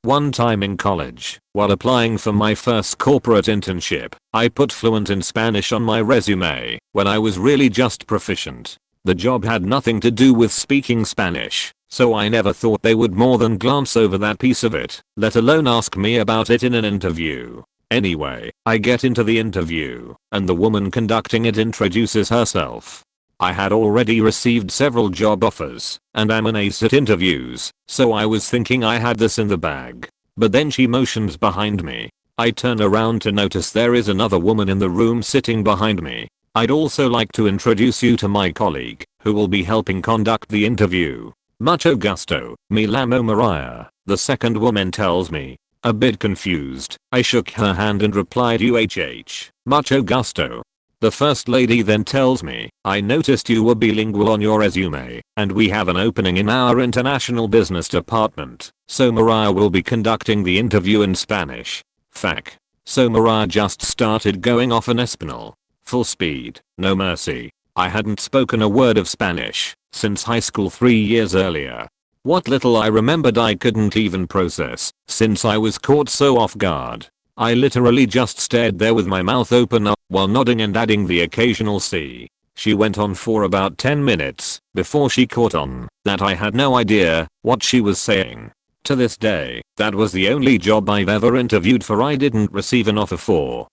One time in college, while applying for my first corporate internship, I put fluent in Spanish on my resume when I was really just proficient. The job had nothing to do with speaking Spanish, so I never thought they would more than glance over that piece of it, let alone ask me about it in an interview. Anyway, I get into the interview, and the woman conducting it introduces herself. I had already received several job offers, and I'm an ace at interviews, so I was thinking I had this in the bag. But then she motions behind me. I turn around to notice there is another woman in the room sitting behind me. "I'd also like to introduce you to my colleague, who will be helping conduct the interview. Mucho gusto, me llamo Mariah," the second woman tells me. A bit confused, I shook her hand and replied UHH, mucho gusto. The first lady then tells me, "I noticed you were bilingual on your resume, and we have an opening in our international business department, so Mariah will be conducting the interview in Spanish." Fac. So Mariah just started going off in Espanol. Full speed, no mercy. I hadn't spoken a word of Spanish since high school 3 years earlier. What little I remembered I couldn't even process, since I was caught so off guard. I literally just stared there with my mouth open while nodding and adding the occasional C. She went on for about 10 minutes before she caught on that I had no idea what she was saying. To this day, that was the only job I've ever interviewed for I didn't receive an offer for.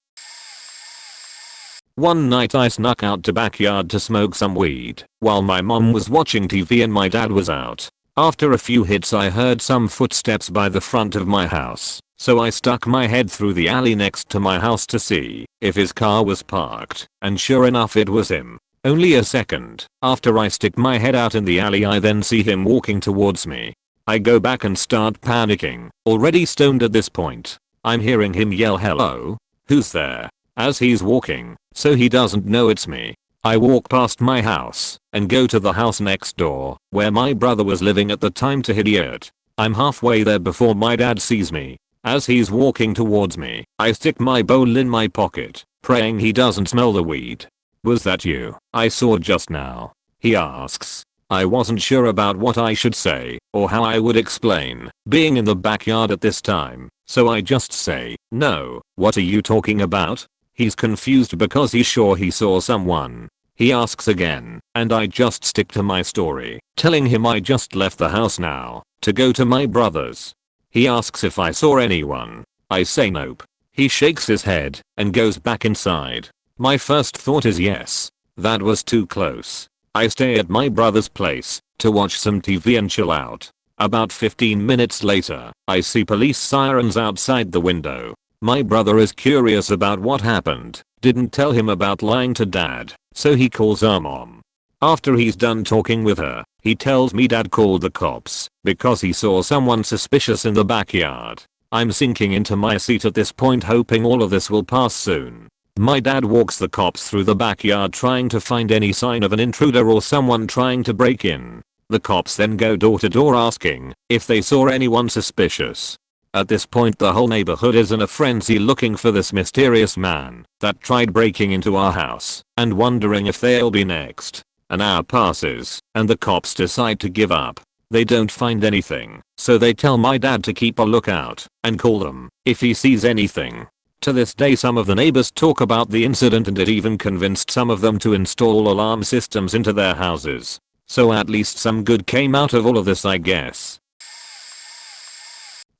One night I snuck out to backyard to smoke some weed while my mom was watching TV and my dad was out. After a few hits I heard some footsteps by the front of my house. So I stuck my head through the alley next to my house to see if his car was parked, and sure enough it was him. Only a second after I stick my head out in the alley I then see him walking towards me. I go back and start panicking, already stoned at this point. I'm hearing him yell hello? Who's there? As he's walking, so he doesn't know it's me. I walk past my house and go to the house next door where my brother was living at the time to hit it. I'm halfway there before my dad sees me. As he's walking towards me, I stick my bowl in my pocket, praying he doesn't smell the weed. "Was that you I saw just now?" he asks. I wasn't sure about what I should say or how I would explain being in the backyard at this time, so I just say, "No, what are you talking about?" He's confused because he's sure he saw someone. He asks again, and I just stick to my story, telling him I just left the house now to go to my brother's. He asks if I saw anyone. I say nope. He shakes his head and goes back inside. My first thought is yes. That was too close. I stay at my brother's place to watch some TV and chill out. About 15 minutes later, I see police sirens outside the window. My brother is curious about what happened. Didn't tell him about lying to dad, so he calls our mom. After he's done talking with her, he tells me dad called the cops because he saw someone suspicious in the backyard. I'm sinking into my seat at this point hoping all of this will pass soon. My dad walks the cops through the backyard trying to find any sign of an intruder or someone trying to break in. The cops then go door to door asking if they saw anyone suspicious. At this point the whole neighborhood is in a frenzy looking for this mysterious man that tried breaking into our house and wondering if they'll be next. An hour passes and the cops decide to give up. They don't find anything, so they tell my dad to keep a lookout and call them if he sees anything. To this day some of the neighbors talk about the incident and it even convinced some of them to install alarm systems into their houses. So at least some good came out of all of this, I guess.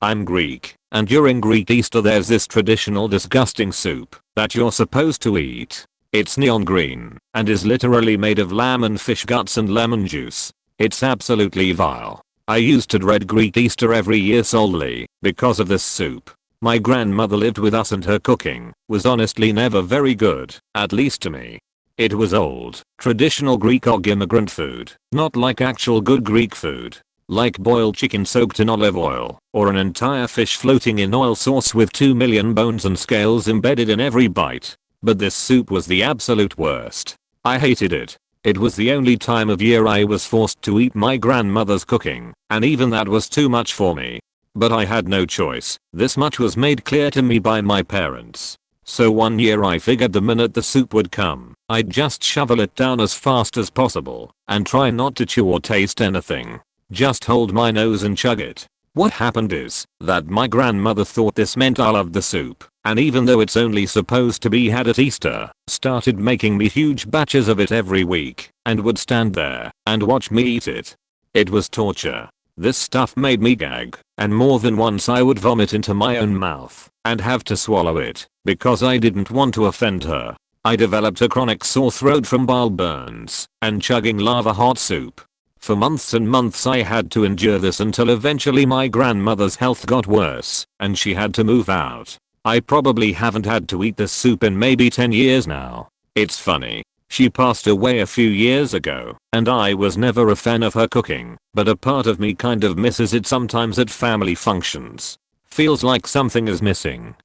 I'm Greek, and during Greek Easter there's this traditional disgusting soup that you're supposed to eat. It's neon green and is literally made of lamb and fish guts and lemon juice. It's absolutely vile. I used to dread Greek Easter every year solely because of this soup. My grandmother lived with us and her cooking was honestly never very good, at least to me. It was old, traditional Greek or immigrant food, not like actual good Greek food. Like boiled chicken soaked in olive oil, or an entire fish floating in oil sauce with 2 million bones and scales embedded in every bite. But this soup was the absolute worst. I hated it. It was the only time of year I was forced to eat my grandmother's cooking, and even that was too much for me. But I had no choice. This much was made clear to me by my parents. So one year I figured the minute the soup would come, I'd just shovel it down as fast as possible, and try not to chew or taste anything. Just hold my nose and chug it. What happened is that my grandmother thought this meant I loved the soup, and even though it's only supposed to be had at Easter, started making me huge batches of it every week, and would stand there and watch me eat it. It was torture. This stuff made me gag, and more than once I would vomit into my own mouth and have to swallow it because I didn't want to offend her. I developed a chronic sore throat from bile burns and chugging lava hot soup. For months and months I had to endure this until eventually my grandmother's health got worse and she had to move out. I probably haven't had to eat this soup in maybe 10 years now. It's funny. She passed away a few years ago and I was never a fan of her cooking, but a part of me kind of misses it sometimes at family functions. Feels like something is missing.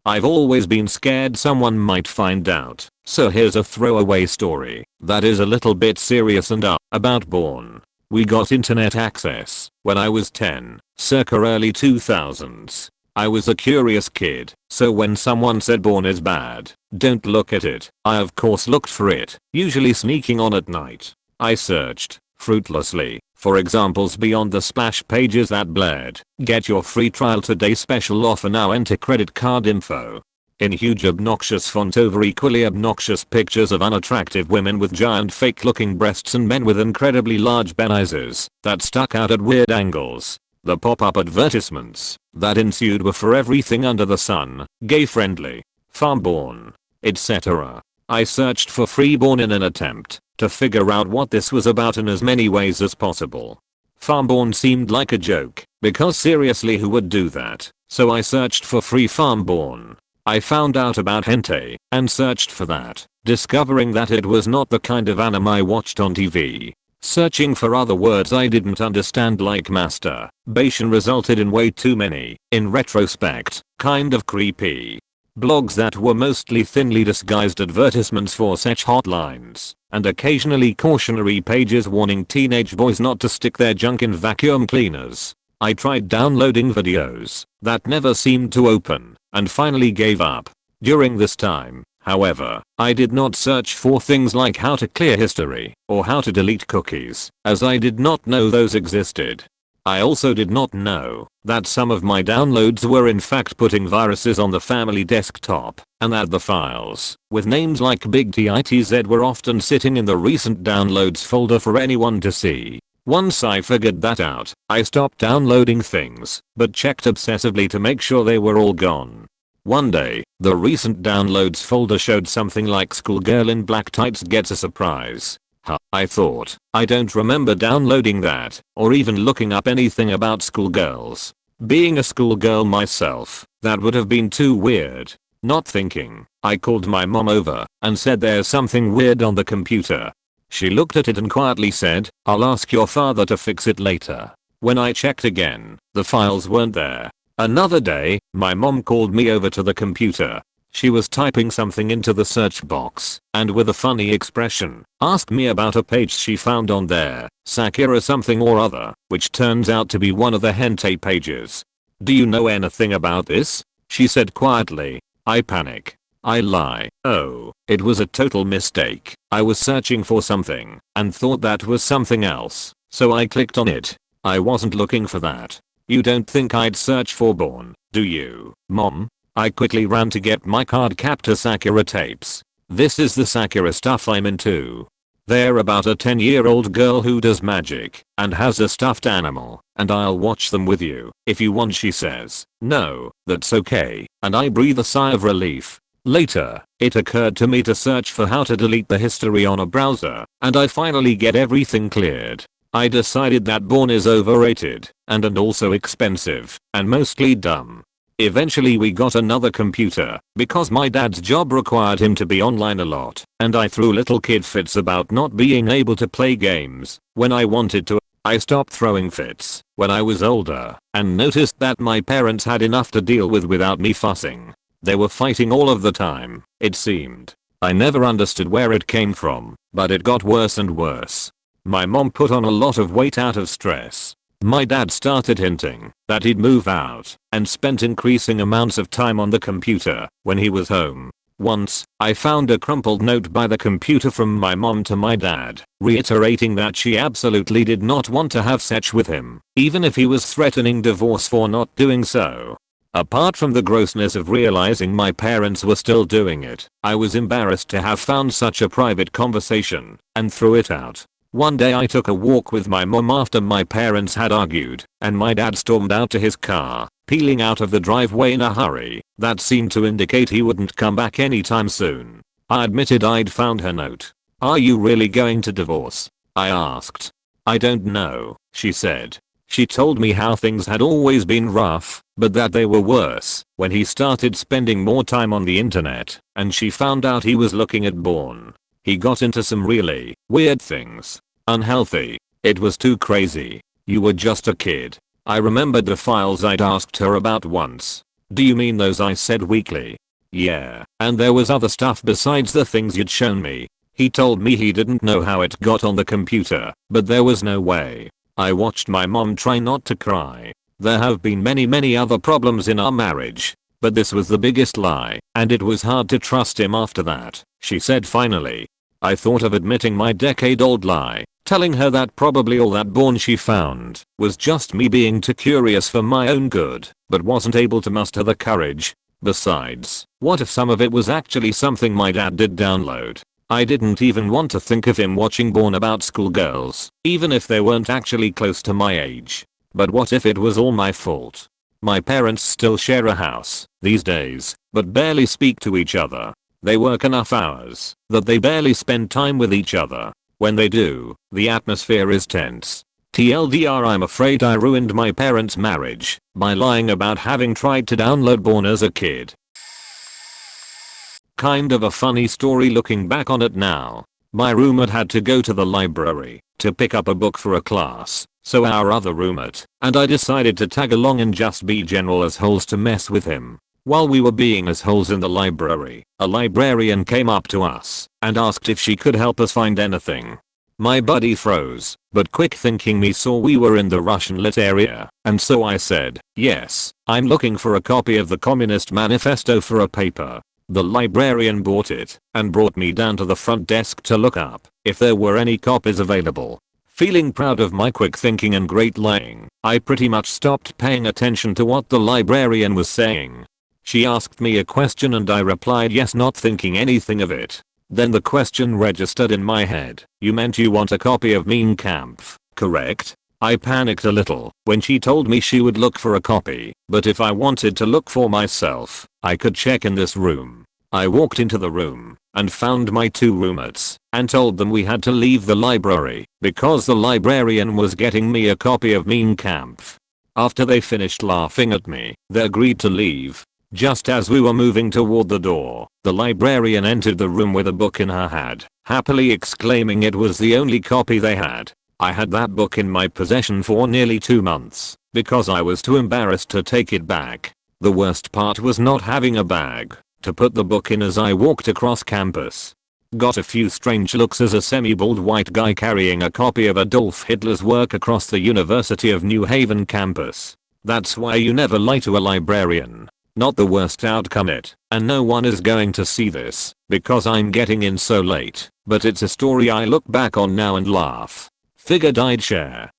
I've always been scared someone might find out, so here's a throwaway story that is a little bit serious and about Born. We got internet access when I was 10, circa early 2000s. I was a curious kid, so when someone said Born is bad, don't look at it, I of course looked for it, usually sneaking on at night. I searched, fruitlessly, for examples beyond the splash pages that blared, "Get your free trial today, special offer now, enter credit card info." In huge obnoxious font over equally obnoxious pictures of unattractive women with giant fake looking breasts and men with incredibly large penises that stuck out at weird angles. The pop-up advertisements that ensued were for everything under the sun, gay friendly, farm born, etc. I searched for free Born in an attempt to figure out what this was about in as many ways as possible. Farm Born seemed like a joke, because seriously who would do that? So I searched for free Farm Born. I found out about hentai and searched for that, discovering that it was not the kind of anime I watched on TV. Searching for other words I didn't understand like masturbation resulted in way too many, in retrospect, kind of creepy blogs that were mostly thinly disguised advertisements for sex hotlines, and occasionally cautionary pages warning teenage boys not to stick their junk in vacuum cleaners. I tried downloading videos that never seemed to open, and finally gave up. During this time, however, I did not search for things like how to clear history or how to delete cookies, as I did not know those existed. I also did not know that some of my downloads were in fact putting viruses on the family desktop, and that the files with names like Big TITZ were often sitting in the recent downloads folder for anyone to see. Once I figured that out, I stopped downloading things, but checked obsessively to make sure they were all gone. One day, the recent downloads folder showed something like "Schoolgirl in Black Tights Gets a Surprise." I thought, I don't remember downloading that, or even looking up anything about schoolgirls. Being a schoolgirl myself, that would have been too weird. Not thinking, I called my mom over and said there's something weird on the computer. She looked at it and quietly said, "I'll ask your father to fix it later." When I checked again, the files weren't there. Another day, my mom called me over to the computer. She was typing something into the search box and with a funny expression asked me about a page she found on there, Sakura something or other, which turns out to be one of the hentai pages. "Do you know anything about this?" she said quietly. I panic. I lie. "Oh, it was a total mistake. I was searching for something and thought that was something else, so I clicked on it. I wasn't looking for that." "You don't think I'd search for porn, do you, Mom?" I quickly ran to get my card captor Sakura tapes. This is the Sakura stuff I'm into. They're about a 10-year-old girl who does magic and has a stuffed animal, and I'll watch them with you if you want, she says. "No, that's okay," and I breathe a sigh of relief. Later, it occurred to me to search for how to delete the history on a browser, and I finally get everything cleared. I decided that porn is overrated and also expensive and mostly dumb. Eventually we got another computer because my dad's job required him to be online a lot, and I threw little kid fits about not being able to play games when I wanted to. I stopped throwing fits when I was older and noticed that my parents had enough to deal with without me fussing. They were fighting all of the time, it seemed. I never understood where it came from, but it got worse and worse. My mom put on a lot of weight out of stress. My dad started hinting that he'd move out and spent increasing amounts of time on the computer when he was home. Once, I found a crumpled note by the computer from my mom to my dad, reiterating that she absolutely did not want to have sex with him, even if he was threatening divorce for not doing so. Apart from the grossness of realizing my parents were still doing it, I was embarrassed to have found such a private conversation and threw it out. One day I took a walk with my mom after my parents had argued, and my dad stormed out to his car, peeling out of the driveway in a hurry that seemed to indicate he wouldn't come back anytime soon. I admitted I'd found her note. "Are you really going to divorce?" I asked. "I don't know," she said. She told me how things had always been rough, but that they were worse when he started spending more time on the internet, and she found out he was looking at porn. He got into some really weird things. Unhealthy. It was too crazy. "You were just a kid." I remembered the files I'd asked her about once. "Do you mean those?" I said weakly. "Yeah, and there was other stuff besides the things you'd shown me." He told me he didn't know how it got on the computer, but there was no way. I watched my mom try not to cry. There have been many other problems in our marriage, but this was the biggest lie, and it was hard to trust him after that, she said finally. I thought of admitting my decade-old lie, telling her that probably all that porn she found was just me being too curious for my own good, but wasn't able to muster the courage. Besides, what if some of it was actually something my dad did download? I didn't even want to think of him watching porn about schoolgirls, even if they weren't actually close to my age. But what if it was all my fault? My parents still share a house these days, but barely speak to each other. They work enough hours that they barely spend time with each other. When they do, the atmosphere is tense. TLDR, I'm afraid I ruined my parents' marriage by lying about having tried to download porn as a kid. Kind of a funny story looking back on it now. My roommate had to go to the library to pick up a book for a class, so our other roommate and I decided to tag along and just be general assholes to mess with him. While we were being assholes in the library, a librarian came up to us and asked if she could help us find anything. My buddy froze, but quick thinking me saw we were in the Russian lit area, and so I said, "Yes, I'm looking for a copy of the Communist Manifesto for a paper." The librarian bought it and brought me down to the front desk to look up if there were any copies available. Feeling proud of my quick thinking and great lying, I pretty much stopped paying attention to what the librarian was saying. She asked me a question and I replied yes, not thinking anything of it. Then the question registered in my head. "You meant you want a copy of Mein Kampf, correct?" I panicked a little when she told me she would look for a copy, but if I wanted to look for myself, I could check in this room. I walked into the room and found my two roommates and told them we had to leave the library because the librarian was getting me a copy of Mein Kampf. After they finished laughing at me, they agreed to leave. Just as we were moving toward the door, the librarian entered the room with a book in her hand, happily exclaiming it was the only copy they had. I had that book in my possession for nearly 2 months because I was too embarrassed to take it back. The worst part was not having a bag. to put the book in as I walked across campus. Got a few strange looks as a semi-bald white guy carrying a copy of Adolf Hitler's work across the University of New Haven campus. That's why you never lie to a librarian. Not the worst outcome it, and no one is going to see this, because I'm getting in so late, but it's a story I look back on now and laugh. Figured I'd share.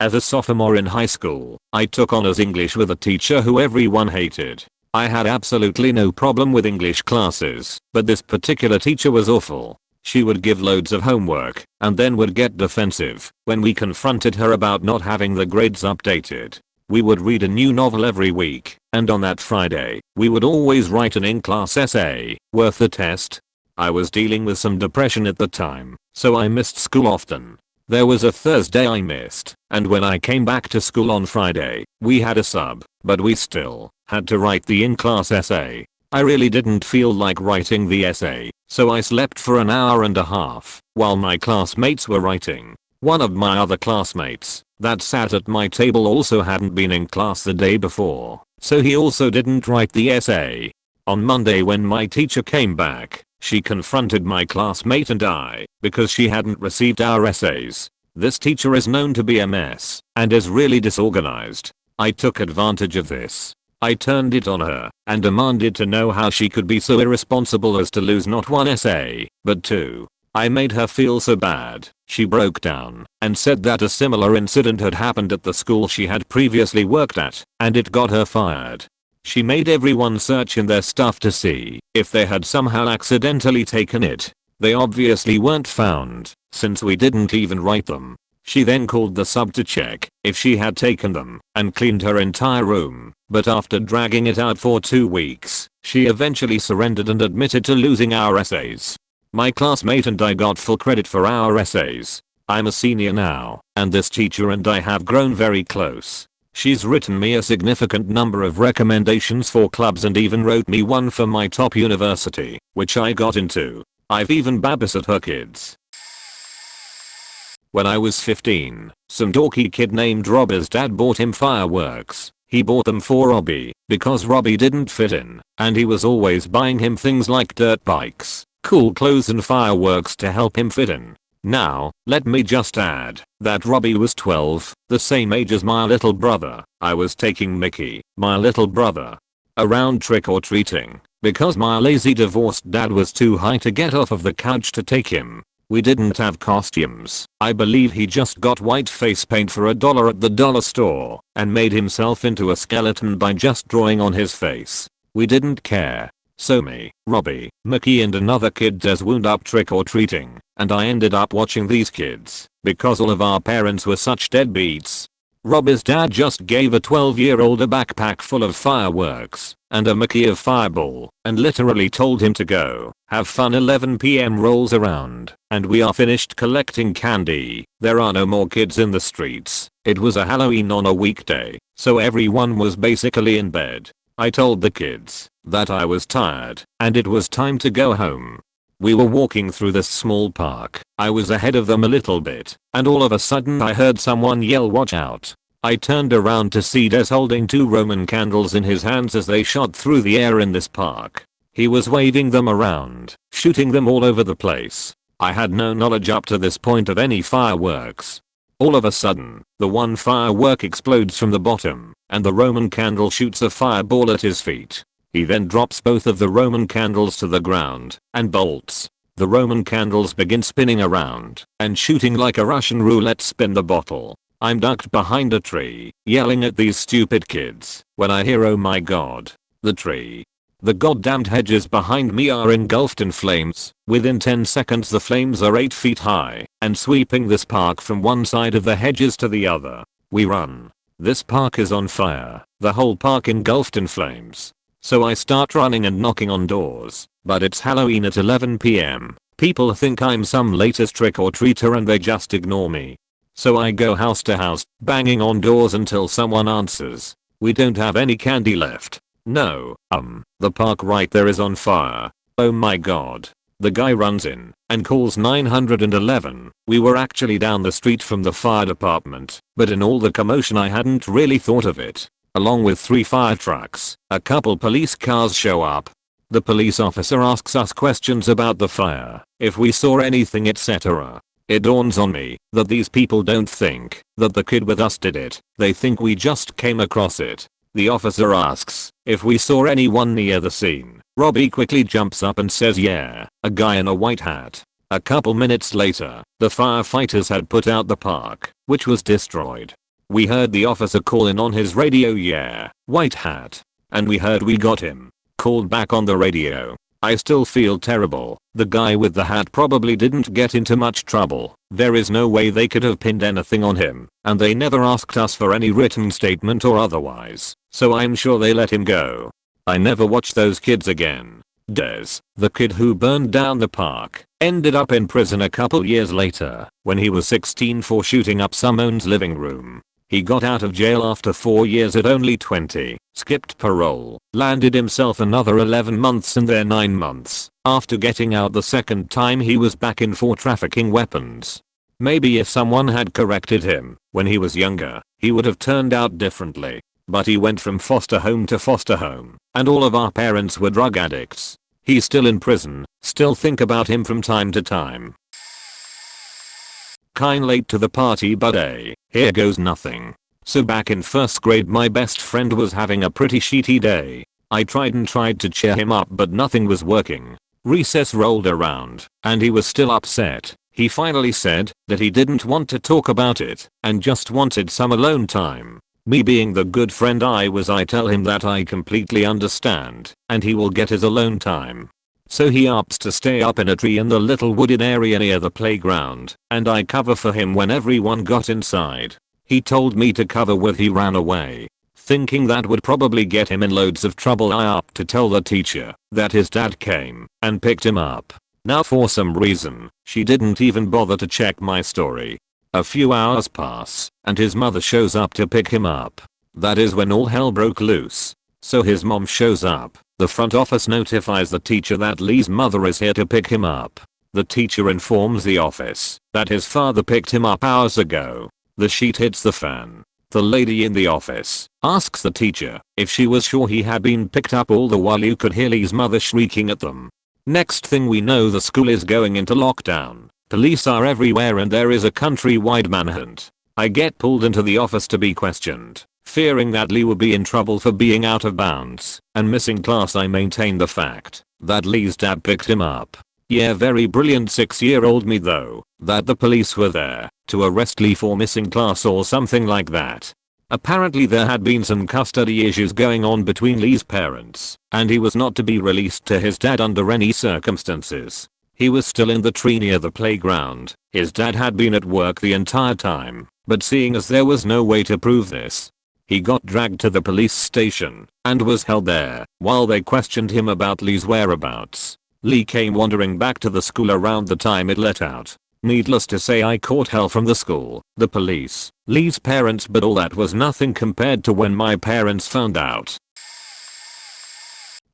As a sophomore in high school, I took honors English with a teacher who everyone hated. I had absolutely no problem with English classes, but this particular teacher was awful. She would give loads of homework, and then would get defensive when we confronted her about not having the grades updated. We would read a new novel every week, and on that Friday, we would always write an in-class essay, worth the test. I was dealing with some depression at the time, so I missed school often. There was a Thursday I missed, and when I came back to school on Friday, we had a sub, but we still had to write the in-class essay. I really didn't feel like writing the essay, so I slept for an hour and a half while my classmates were writing. One of my other classmates that sat at my table also hadn't been in class the day before, so he also didn't write the essay. On Monday when my teacher came back, she confronted my classmate and I because she hadn't received our essays. This teacher is known to be a mess and is really disorganized. I took advantage of this. I turned it on her and demanded to know how she could be so irresponsible as to lose not one essay, but two. I made her feel so bad. She broke down and said that a similar incident had happened at the school she had previously worked at, and it got her fired. She made everyone search in their stuff to see if they had somehow accidentally taken it. They obviously weren't found, since we didn't even write them. She then called the sub to check if she had taken them and cleaned her entire room, but after dragging it out for 2 weeks, she eventually surrendered and admitted to losing our essays. My classmate and I got full credit for our essays. I'm a senior now, and this teacher and I have grown very close. She's written me a significant number of recommendations for clubs and even wrote me one for my top university, which I got into. I've even babysat her kids. When I was 15, some dorky kid named Robbie's dad bought him fireworks. He bought them for Robbie because Robbie didn't fit in, and he was always buying him things like dirt bikes, cool clothes and fireworks to help him fit in. Now, let me just add that Robbie was 12, the same age as my little brother. I was taking Mickey, my little brother, around trick-or-treating because my lazy divorced dad was too high to get off of the couch to take him. We didn't have costumes. I believe he just got white face paint for $1 at the dollar store and made himself into a skeleton by just drawing on his face. We didn't care. So me, Robbie, Mickey and another kid just wound up trick-or-treating, and I ended up watching these kids because all of our parents were such deadbeats. Robbie's dad just gave a 12-year-old a backpack full of fireworks and a Mickey of Fireball and literally told him to go have fun. 11 PM rolls around and we are finished collecting candy. There are no more kids in the streets. It was a Halloween on a weekday, so everyone was basically in bed. I told the kids that I was tired and it was time to go home. We were walking through this small park. I was ahead of them a little bit, and all of a sudden I heard someone yell, "Watch out." I turned around to see Des holding 2 Roman candles in his hands as they shot through the air in this park. He was waving them around, shooting them all over the place. I had no knowledge up to this point of any fireworks. All of a sudden, the one firework explodes from the bottom, and the Roman candle shoots a fireball at his feet. He then drops both of the Roman candles to the ground and bolts. The Roman candles begin spinning around and shooting like a Russian roulette spin the bottle. I'm ducked behind a tree, yelling at these stupid kids, when I hear, "Oh my god." The tree. The goddamned hedges behind me are engulfed in flames. Within 10 seconds the flames are 8 feet high and sweeping this park from one side of the hedges to the other. We run. This park is on fire. The whole park engulfed in flames. So I start running and knocking on doors, but it's Halloween at 11 PM. People think I'm some latest trick-or-treater and they just ignore me. So I go house to house, banging on doors until someone answers. "We don't have any candy left." "No, the park right there is on fire." "Oh my god." The guy runs in and calls 911. We were actually down the street from the fire department, but in all the commotion I hadn't really thought of it. along with 3 fire trucks. A couple police cars show up. The police officer asks us questions about the fire, if we saw anything, etc. It dawns on me that these people don't think that the kid with us did it. They think we just came across it. The officer asks if we saw anyone near the scene. Robbie quickly jumps up and says yeah, a guy in a white hat. A couple minutes later, the firefighters had put out the park, which was destroyed. We heard the officer call in on his radio, yeah, white hat. And we heard we got him. Called back on the radio. I still feel terrible. The guy with the hat probably didn't get into much trouble. There is no way they could have pinned anything on him, and they never asked us for any written statement or otherwise, so I'm sure they let him go. I never watched those kids again. Des, the kid who burned down the park, ended up in prison a couple years later when he was 16 for shooting up someone's living room. He got out of jail after 4 years at only 20, skipped parole, landed himself another 11 months and then 9 months. After getting out the second time, he was back in for trafficking weapons. Maybe if someone had corrected him when he was younger, he would have turned out differently. But he went from foster home to foster home, and all of our parents were drug addicts. He's still in prison, still think about him from time to time. Kinda late to the party, but hey, here goes nothing. So back in first grade, my best friend was having a pretty shitty day. I tried to cheer him up, but nothing was working. Recess rolled around, and he was still upset. He finally said that he didn't want to talk about it, and just wanted some alone time. Me being the good friend I was, I tell him that I completely understand, and he will get his alone time. So he opts to stay up in a tree in the little wooded area near the playground, and I cover for him when everyone got inside. He told me to cover with he ran away. Thinking that would probably get him in loads of trouble, I opted to tell the teacher that his dad came and picked him up. Now for some reason, she didn't even bother to check my story. A few hours pass, and his mother shows up to pick him up. That is when all hell broke loose. So his mom shows up. The front office notifies the teacher that Lee's mother is here to pick him up. The teacher informs the office that his father picked him up hours ago. The shit hits the fan. The lady in the office asks the teacher if she was sure he had been picked up, all the while you could hear Lee's mother shrieking at them. Next thing we know, the school is going into lockdown. Police are everywhere and there is a countrywide manhunt. I get pulled into the office to be questioned. Fearing that Lee would be in trouble for being out of bounds and missing class, I maintain the fact that Lee's dad picked him up. Yeah, very brilliant 6-year-old me though, that the police were there to arrest Lee for missing class or something like that. Apparently there had been some custody issues going on between Lee's parents, and he was not to be released to his dad under any circumstances. He was still in the tree near the playground. His dad had been at work the entire time, but seeing as there was no way to prove this, he got dragged to the police station and was held there while they questioned him about Lee's whereabouts. Lee came wandering back to the school around the time it let out. Needless to say, I caught hell from the school, the police, Lee's parents, but all that was nothing compared to when my parents found out.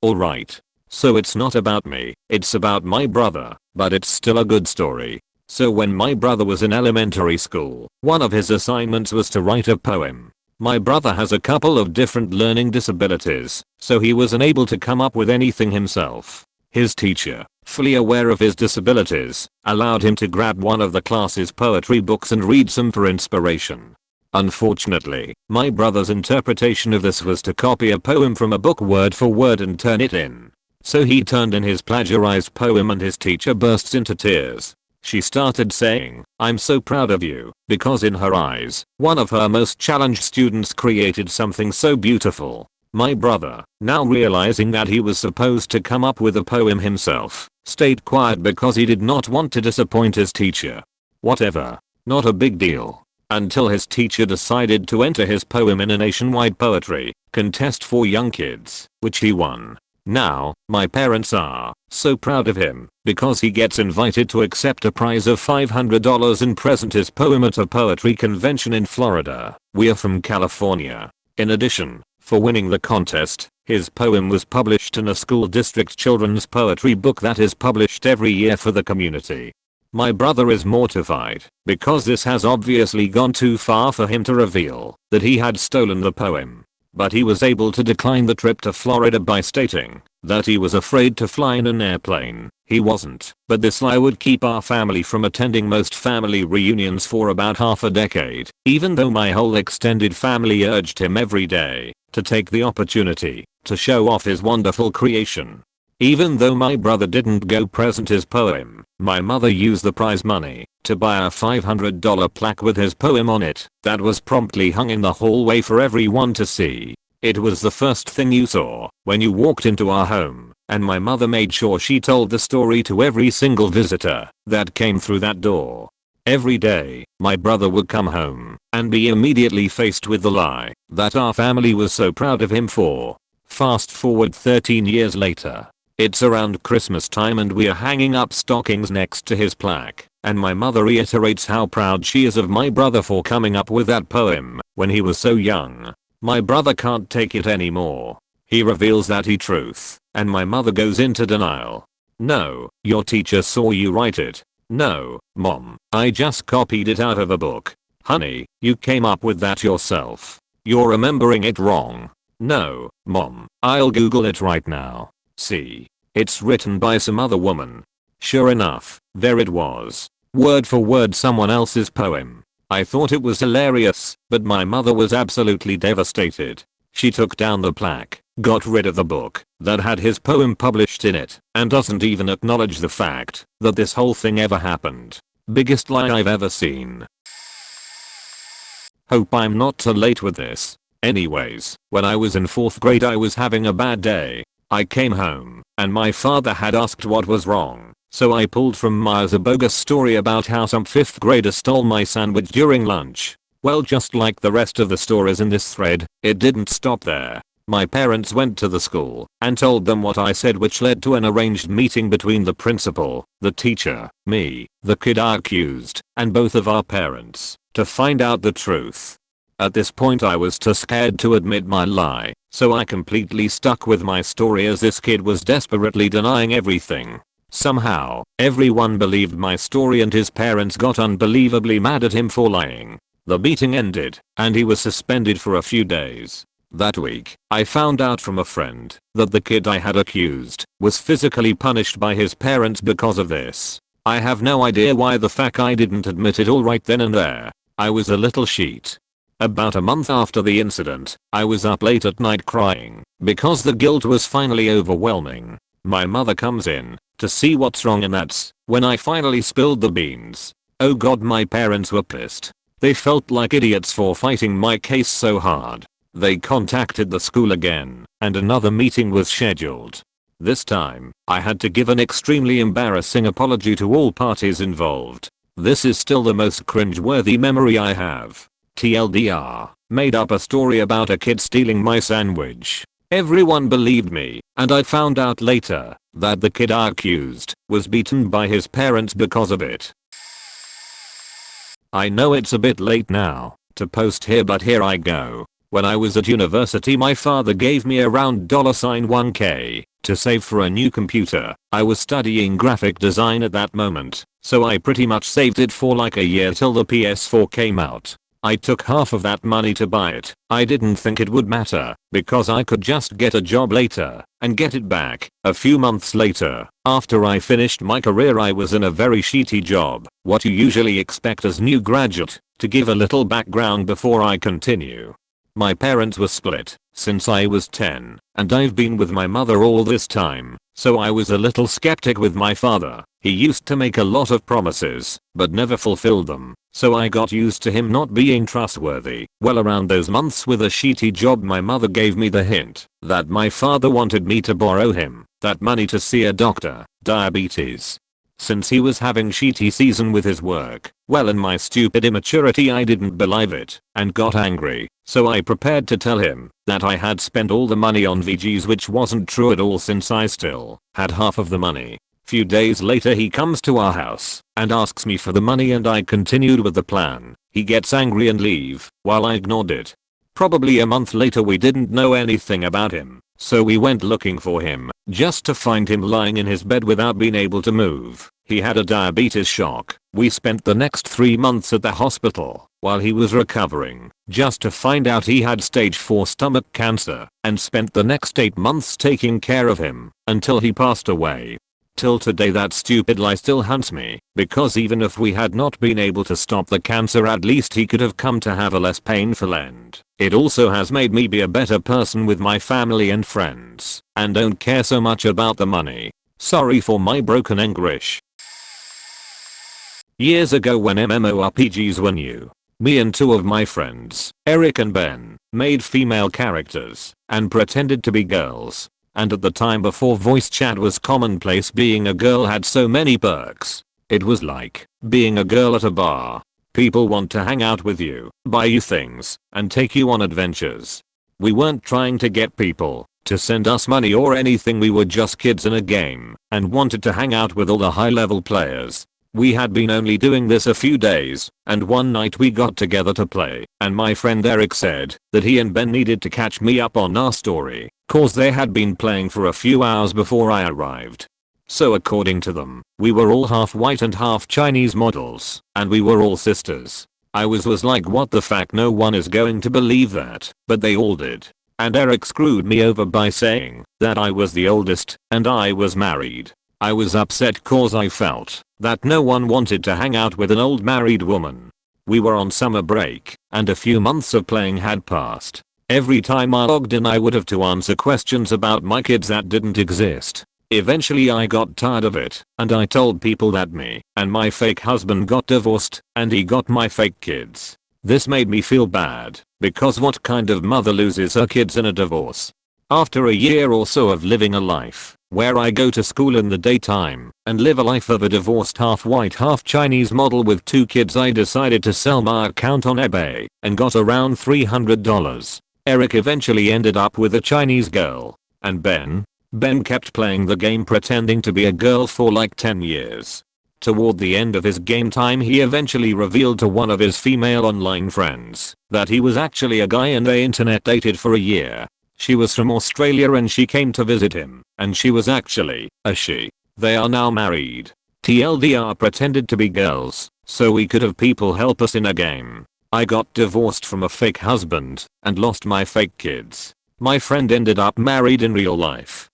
Alright. So it's not about me, it's about my brother, but it's still a good story. So when my brother was in elementary school, one of his assignments was to write a poem. My brother has a couple of different learning disabilities, so he was unable to come up with anything himself. His teacher, fully aware of his disabilities, allowed him to grab one of the class's poetry books and read some for inspiration. Unfortunately, my brother's interpretation of this was to copy a poem from a book word for word and turn it in. So he turned in his plagiarized poem and his teacher bursts into tears. She started saying, "I'm so proud of you," because in her eyes, one of her most challenged students created something so beautiful. My brother, now realizing that he was supposed to come up with a poem himself, stayed quiet because he did not want to disappoint his teacher. Whatever. Not a big deal. Until his teacher decided to enter his poem in a nationwide poetry contest for young kids, which he won. Now, my parents are so proud of him because he gets invited to accept a prize of $500 and present his poem at a poetry convention in Florida. We are from California. In addition, for winning the contest, his poem was published in a school district children's poetry book that is published every year for the community. My brother is mortified because this has obviously gone too far for him to reveal that he had stolen the poem. but he was able to decline the trip to Florida by stating that he was afraid to fly in an airplane. He wasn't, but this lie would keep our family from attending most family reunions for about half a decade, even though my whole extended family urged him every day to take the opportunity to show off his wonderful creation. Even though my brother didn't go present his poem, my mother used the prize money to buy a $500 plaque with his poem on it that was promptly hung in the hallway for everyone to see. It was the first thing you saw when you walked into our home, and my mother made sure she told the story to every single visitor that came through that door. Every day, my brother would come home and be immediately faced with the lie that our family was so proud of him for. Fast forward 13 years later. It's around Christmas time and we are hanging up stockings next to his plaque, and my mother reiterates how proud she is of my brother for coming up with that poem when he was so young. My brother can't take it anymore. He reveals that truth, and my mother goes into denial. No, your teacher saw you write it. No, mom, I just copied it out of a book. Honey, you came up with that yourself. You're remembering it wrong. No, mom, I'll Google it right now. See, it's written by some other woman. Sure enough, there it was. Word for word someone else's poem. I thought it was hilarious, but my mother was absolutely devastated. She took down the plaque, got rid of the book that had his poem published in it, and doesn't even acknowledge the fact that this whole thing ever happened. Biggest lie I've ever seen. Hope I'm not too late with this. Anyways, when I was in 4th grade I was having a bad day. I came home, and my father had asked what was wrong, so I pulled from Myers a bogus story about how some 5th grader stole my sandwich during lunch. Well, just like the rest of the stories in this thread, it didn't stop there. My parents went to the school and told them what I said, which led to an arranged meeting between the principal, the teacher, me, the kid I accused, and both of our parents to find out the truth. At this point I was too scared to admit my lie, so I completely stuck with my story as this kid was desperately denying everything. Somehow, everyone believed my story and his parents got unbelievably mad at him for lying. The beating ended, and he was suspended for a few days. That week, I found out from a friend that the kid I had accused was physically punished by his parents because of this. I have no idea why the fuck I didn't admit it all right then and there. I was a little shit. About a month after the incident, I was up late at night crying because the guilt was finally overwhelming. My mother comes in to see what's wrong, and that's when I finally spilled the beans. Oh god, my parents were pissed. They felt like idiots for fighting my case so hard. They contacted the school again, and another meeting was scheduled. This time, I had to give an extremely embarrassing apology to all parties involved. This is still the most cringe-worthy memory I have. TLDR, made up a story about a kid stealing my sandwich. Everyone believed me, and I found out later that the kid I accused was beaten by his parents because of it. I know it's a bit late now to post here, but here I go. When I was at university, my father gave me around $1K to save for a new computer. I was studying graphic design at that moment, so I pretty much saved it for like a year till the PS4 came out. I took half of that money to buy it. I didn't think it would matter because I could just get a job later and get it back. A few months later, after I finished my career, I was in a very shitty job, what you usually expect as new graduate. To give a little background before I continue. My parents were split since I was 10, and I've been with my mother all this time, so I was a little skeptic with my father. He used to make a lot of promises, but never fulfilled them, so I got used to him not being trustworthy. Well, around those months with a shitty job, my mother gave me the hint that my father wanted me to borrow him that money to see a doctor, diabetes. Since he was having shitty season with his work, well, in my stupid immaturity I didn't believe it and got angry, so I prepared to tell him that I had spent all the money on VGs, which wasn't true at all since I still had half of the money. Few days later he comes to our house and asks me for the money, and I continued with the plan. He gets angry and leave while I ignored it. Probably a month later we didn't know anything about him, so we went looking for him just to find him lying in his bed without being able to move. He had a diabetes shock. We spent the next 3 months at the hospital while he was recovering, just to find out he had stage 4 stomach cancer, and spent the next 8 months taking care of him until he passed away. Till today that stupid lie still haunts me, because even if we had not been able to stop the cancer, at least he could have come to have a less painful end. It also has made me be a better person with my family and friends, and don't care so much about the money. Sorry for my broken English. Years ago when MMORPGs were new, me and 2 of my friends, Eric and Ben, made female characters and pretended to be girls. And at the time before voice chat was commonplace, being a girl had so many perks. It was like being a girl at a bar. People want to hang out with you, buy you things, and take you on adventures. We weren't trying to get people to send us money or anything, we were just kids in a game and wanted to hang out with all the high level players. We had been only doing this a few days, and one night we got together to play, and my friend Eric said that he and Ben needed to catch me up on our story, cause they had been playing for a few hours before I arrived. So according to them, we were all half white and half Chinese models, and we were all sisters. I was like, what the fuck, no one is going to believe that, but they all did. And Eric screwed me over by saying that I was the oldest and I was married. I was upset cause I felt that no one wanted to hang out with an old married woman. We were on summer break, and a few months of playing had passed. Every time I logged in I would have to answer questions about my kids that didn't exist. Eventually I got tired of it, and I told people that me and my fake husband got divorced, and he got my fake kids. This made me feel bad, because what kind of mother loses her kids in a divorce? After a year or so of living a life where I go to school in the daytime and live a life of a divorced half white half Chinese model with 2 kids, I decided to sell my account on eBay and got around $300. Eric eventually ended up with a Chinese girl, and Ben kept playing the game pretending to be a girl for like 10 years. Toward the end of his game time he eventually revealed to one of his female online friends that he was actually a guy, and they internet dated for a year. She was from Australia and she came to visit him, and she was actually a she. They are now married. TLDR pretended to be girls so we could have people help us in a game. I got divorced from a fake husband and lost my fake kids. My friend ended up married in real life.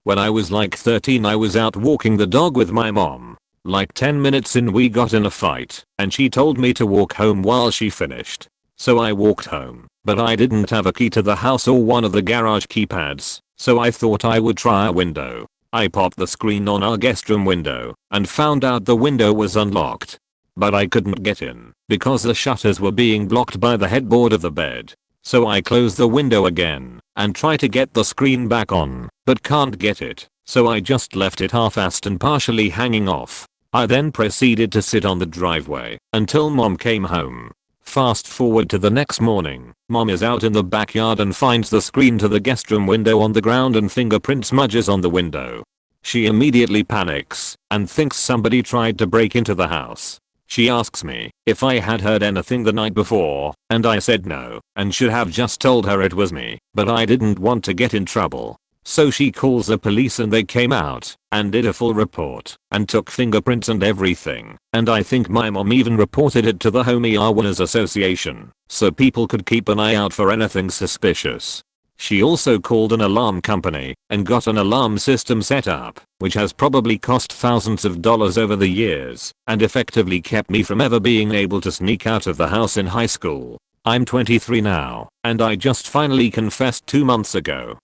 When I was like 13 I was out walking the dog with my mom. Like 10 minutes in we got in a fight and she told me to walk home while she finished. So I walked home, but I didn't have a key to the house or one of the garage keypads, so I thought I would try a window. I popped the screen on our guest room window and found out the window was unlocked. But I couldn't get in because the shutters were being blocked by the headboard of the bed. So I closed the window again and try to get the screen back on, but can't get it, so I just left it half-assed and partially hanging off. I then proceeded to sit on the driveway until mom came home. Fast forward to the next morning, mom is out in the backyard and finds the screen to the guest room window on the ground and fingerprint smudges on the window. She immediately panics and thinks somebody tried to break into the house. She asks me if I had heard anything the night before, and I said no, and should have just told her it was me, but I didn't want to get in trouble. So she calls the police and they came out and did a full report and took fingerprints and everything, and I think my mom even reported it to the Homeowners Association so people could keep an eye out for anything suspicious. She also called an alarm company and got an alarm system set up, which has probably cost thousands of dollars over the years and effectively kept me from ever being able to sneak out of the house in high school. I'm 23 now, and I just finally confessed 2 months ago.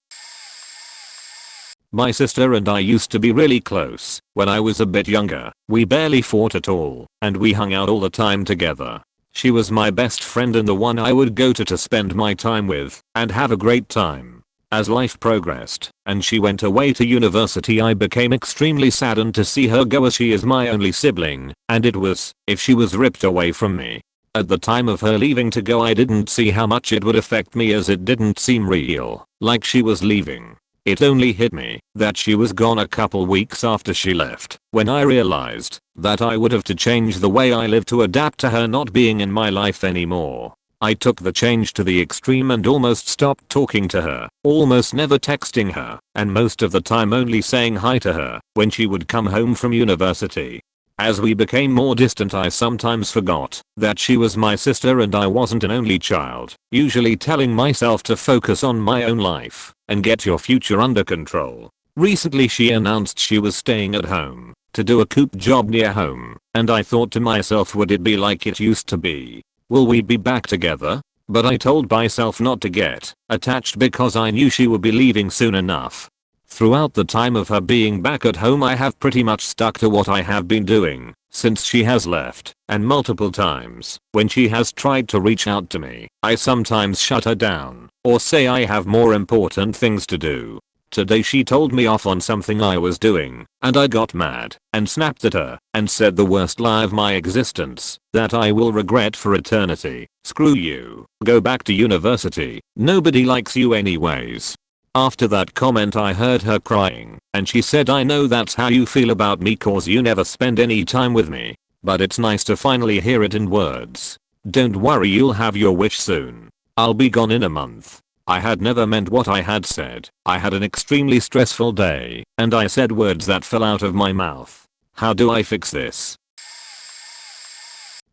My sister and I used to be really close when I was a bit younger. We barely fought at all, and we hung out all the time together. She was my best friend and the one I would go to spend my time with and have a great time. As life progressed and she went away to university, I became extremely saddened to see her go, as she is my only sibling, and it was if she was ripped away from me. At the time of her leaving to go, I didn't see how much it would affect me, as it didn't seem real, like she was leaving. It only hit me that she was gone a couple weeks after she left, when I realized that I would have to change the way I live to adapt to her not being in my life anymore. I took the change to the extreme and almost stopped talking to her, almost never texting her, and most of the time only saying hi to her when she would come home from university. As we became more distant, I sometimes forgot that she was my sister and I wasn't an only child, usually telling myself to focus on my own life and get your future under control. Recently she announced she was staying at home to do a coop job near home, and I thought to myself, would it be like it used to be? Will we be back together? But I told myself not to get attached because I knew she would be leaving soon enough. Throughout the time of her being back at home, I have pretty much stuck to what I have been doing since she has left, and multiple times when she has tried to reach out to me, I sometimes shut her down or say I have more important things to do. Today she told me off on something I was doing, and I got mad and snapped at her and said the worst lie of my existence that I will regret for eternity. Screw you. Go back to university. Nobody likes you anyways. After that comment I heard her crying, and she said, I know that's how you feel about me cause you never spend any time with me. But it's nice to finally hear it in words. Don't worry, you'll have your wish soon. I'll be gone in a month. I had never meant what I had said. I had an extremely stressful day, and I said words that fell out of my mouth. How do I fix this?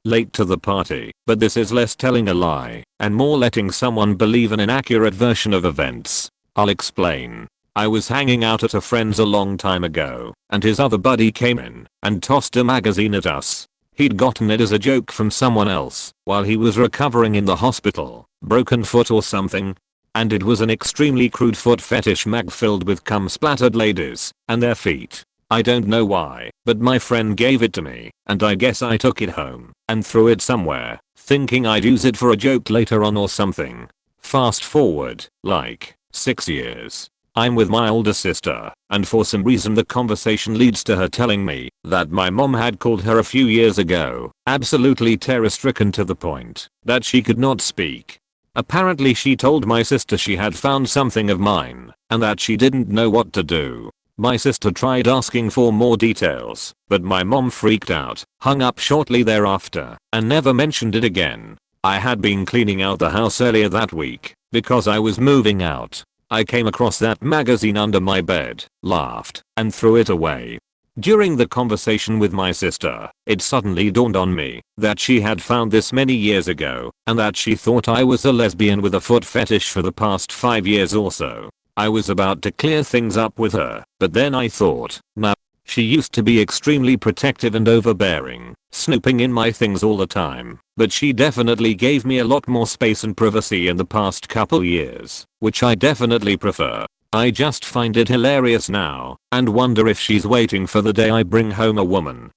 Late to the party, but this is less telling a lie and more letting someone believe an inaccurate version of events. I'll explain. I was hanging out at a friend's a long time ago, and his other buddy came in and tossed a magazine at us. He'd gotten it as a joke from someone else while he was recovering in the hospital, broken foot or something. And it was an extremely crude foot fetish mag filled with cum splattered ladies and their feet. I don't know why, but my friend gave it to me, and I guess I took it home and threw it somewhere, thinking I'd use it for a joke later on or something. Fast forward, like 6 years. I'm with my older sister, and for some reason the conversation leads to her telling me that my mom had called her a few years ago, absolutely terror-stricken to the point that she could not speak. Apparently she told my sister she had found something of mine, and that she didn't know what to do. My sister tried asking for more details, but my mom freaked out, hung up shortly thereafter, and never mentioned it again. I had been cleaning out the house earlier that week because I was moving out. I came across that magazine under my bed, laughed, and threw it away. During the conversation with my sister, it suddenly dawned on me that she had found this many years ago, and that she thought I was a lesbian with a foot fetish for the past 5 years or so. I was about to clear things up with her, but then I thought, nah. She used to be extremely protective and overbearing, snooping in my things all the time, but she definitely gave me a lot more space and privacy in the past couple years, which I definitely prefer. I just find it hilarious now, and wonder if she's waiting for the day I bring home a woman.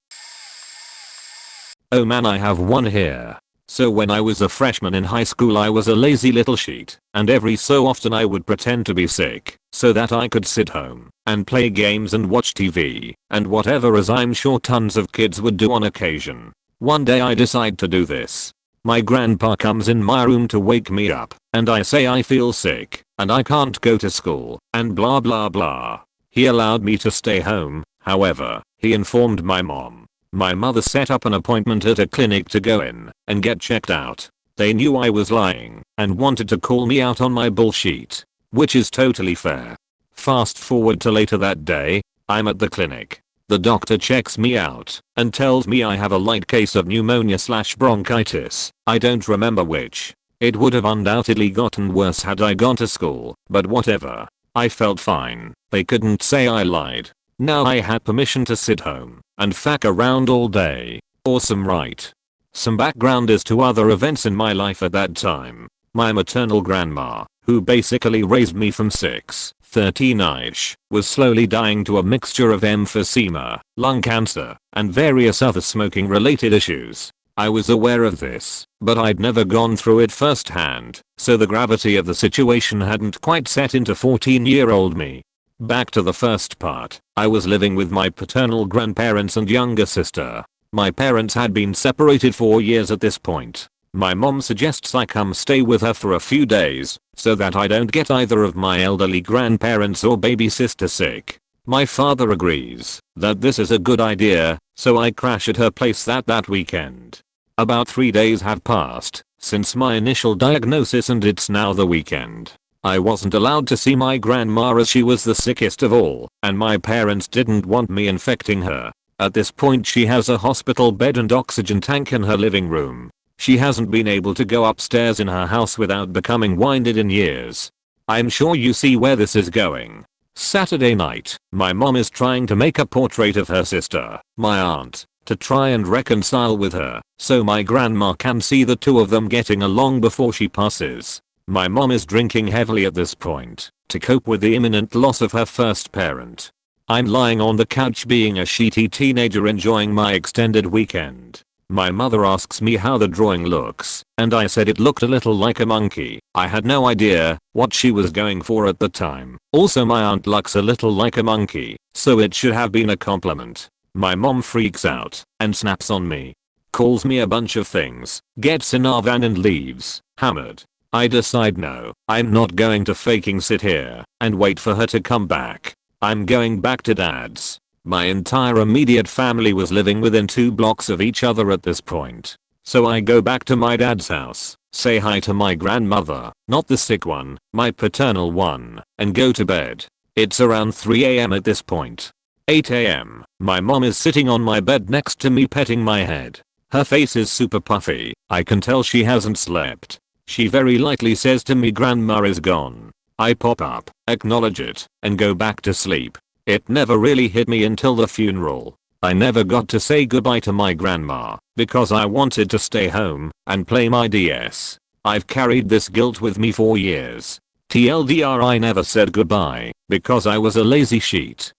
Oh man, I have one here. So when I was a freshman in high school I was a lazy little sheet, and every so often I would pretend to be sick, so that I could sit home and play games and watch TV, and whatever, as I'm sure tons of kids would do on occasion. One day I decide to do this. My grandpa comes in my room to wake me up, and I say I feel sick, and I can't go to school, and blah blah blah. He allowed me to stay home, however, he informed my mom. My mother set up an appointment at a clinic to go in and get checked out. They knew I was lying and wanted to call me out on my bullshit, which is totally fair. Fast forward to later that day, I'm at the clinic. The doctor checks me out and tells me I have a light case of pneumonia/bronchitis. I don't remember which. It would have undoubtedly gotten worse had I gone to school, but whatever. I felt fine. They couldn't say I lied. Now I had permission to sit home and fuck around all day. Awesome, right? Some background as to other events in my life at that time. My maternal grandma, who basically raised me from 13ish, was slowly dying to a mixture of emphysema, lung cancer, and various other smoking related issues. I was aware of this, but I'd never gone through it firsthand, so the gravity of the situation hadn't quite set into 14-year-old me. Back to the first part, I was living with my paternal grandparents and younger sister. My parents had been separated 4 years at this point. My mom suggests I come stay with her for a few days, so that I don't get either of my elderly grandparents or baby sister sick. My father agrees that this is a good idea, so I crash at her place that weekend. About 3 days have passed since my initial diagnosis and it's now the weekend. I wasn't allowed to see my grandma as she was the sickest of all, and my parents didn't want me infecting her. At this point she has a hospital bed and oxygen tank in her living room. She hasn't been able to go upstairs in her house without becoming winded in years. I'm sure you see where this is going. Saturday night, my mom is trying to make a portrait of her sister, my aunt, to try and reconcile with her, so my grandma can see the two of them getting along before she passes. My mom is drinking heavily at this point, to cope with the imminent loss of her first parent. I'm lying on the couch being a shitty teenager enjoying my extended weekend. My mother asks me how the drawing looks, and I said it looked a little like a monkey. I had no idea what she was going for at the time. Also my aunt looks a little like a monkey, so it should have been a compliment. My mom freaks out and snaps on me. Calls me a bunch of things, gets in our van and leaves, hammered. I decide no, I'm not going to faking sit here and wait for her to come back. I'm going back to dad's. My entire immediate family was living within 2 blocks of each other at this point. So I go back to my dad's house, say hi to my grandmother, not the sick one, my paternal one, and go to bed. It's around 3 AM at this point. 8 AM, my mom is sitting on my bed next to me petting my head. Her face is super puffy, I can tell she hasn't slept. She very likely says to me grandma is gone. I pop up, acknowledge it, and go back to sleep. It never really hit me until the funeral. I never got to say goodbye to my grandma because I wanted to stay home and play my DS. I've carried this guilt with me for years. TLDR, I never said goodbye because I was a lazy sheet.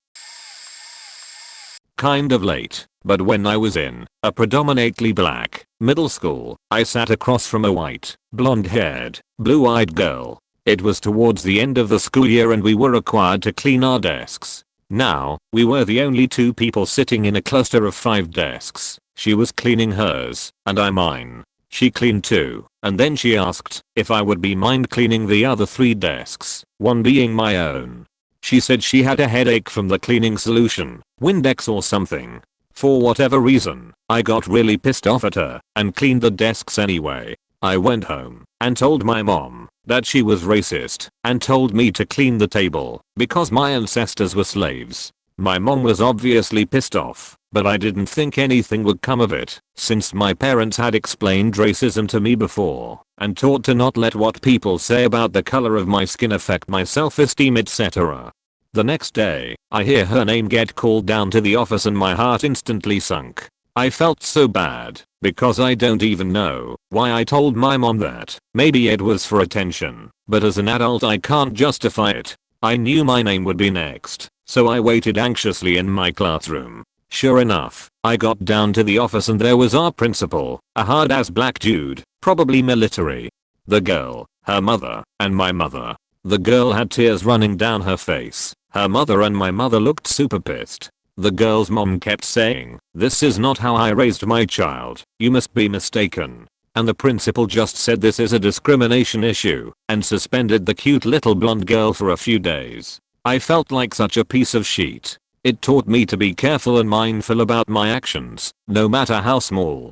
Kind of late, but when I was in a predominantly black middle school, I sat across from a white, blonde-haired, blue-eyed girl. It was towards the end of the school year and we were required to clean our desks. Now, we were the only 2 people sitting in a cluster of 5 desks. She was cleaning hers, and I mine. She cleaned too, and then she asked if I would be mind cleaning the other 3 desks, one being my own. She said she had a headache from the cleaning solution, Windex or something. For whatever reason, I got really pissed off at her and cleaned the desks anyway. I went home and told my mom that she was racist and told me to clean the table because my ancestors were slaves. My mom was obviously pissed off, but I didn't think anything would come of it since my parents had explained racism to me before and taught to not let what people say about the color of my skin affect my self-esteem, etc. The next day, I hear her name get called down to the office and my heart instantly sunk. I felt so bad because I don't even know why I told my mom that. Maybe it was for attention, but as an adult I can't justify it. I knew my name would be next, so I waited anxiously in my classroom. Sure enough, I got down to the office and there was our principal, a hard-ass black dude, probably military. The girl, her mother, and my mother. The girl had tears running down her face. Her mother and my mother looked super pissed. The girl's mom kept saying, "This is not how I raised my child, you must be mistaken." And the principal just said this is a discrimination issue and suspended the cute little blonde girl for a few days. I felt like such a piece of shit. It taught me to be careful and mindful about my actions, no matter how small.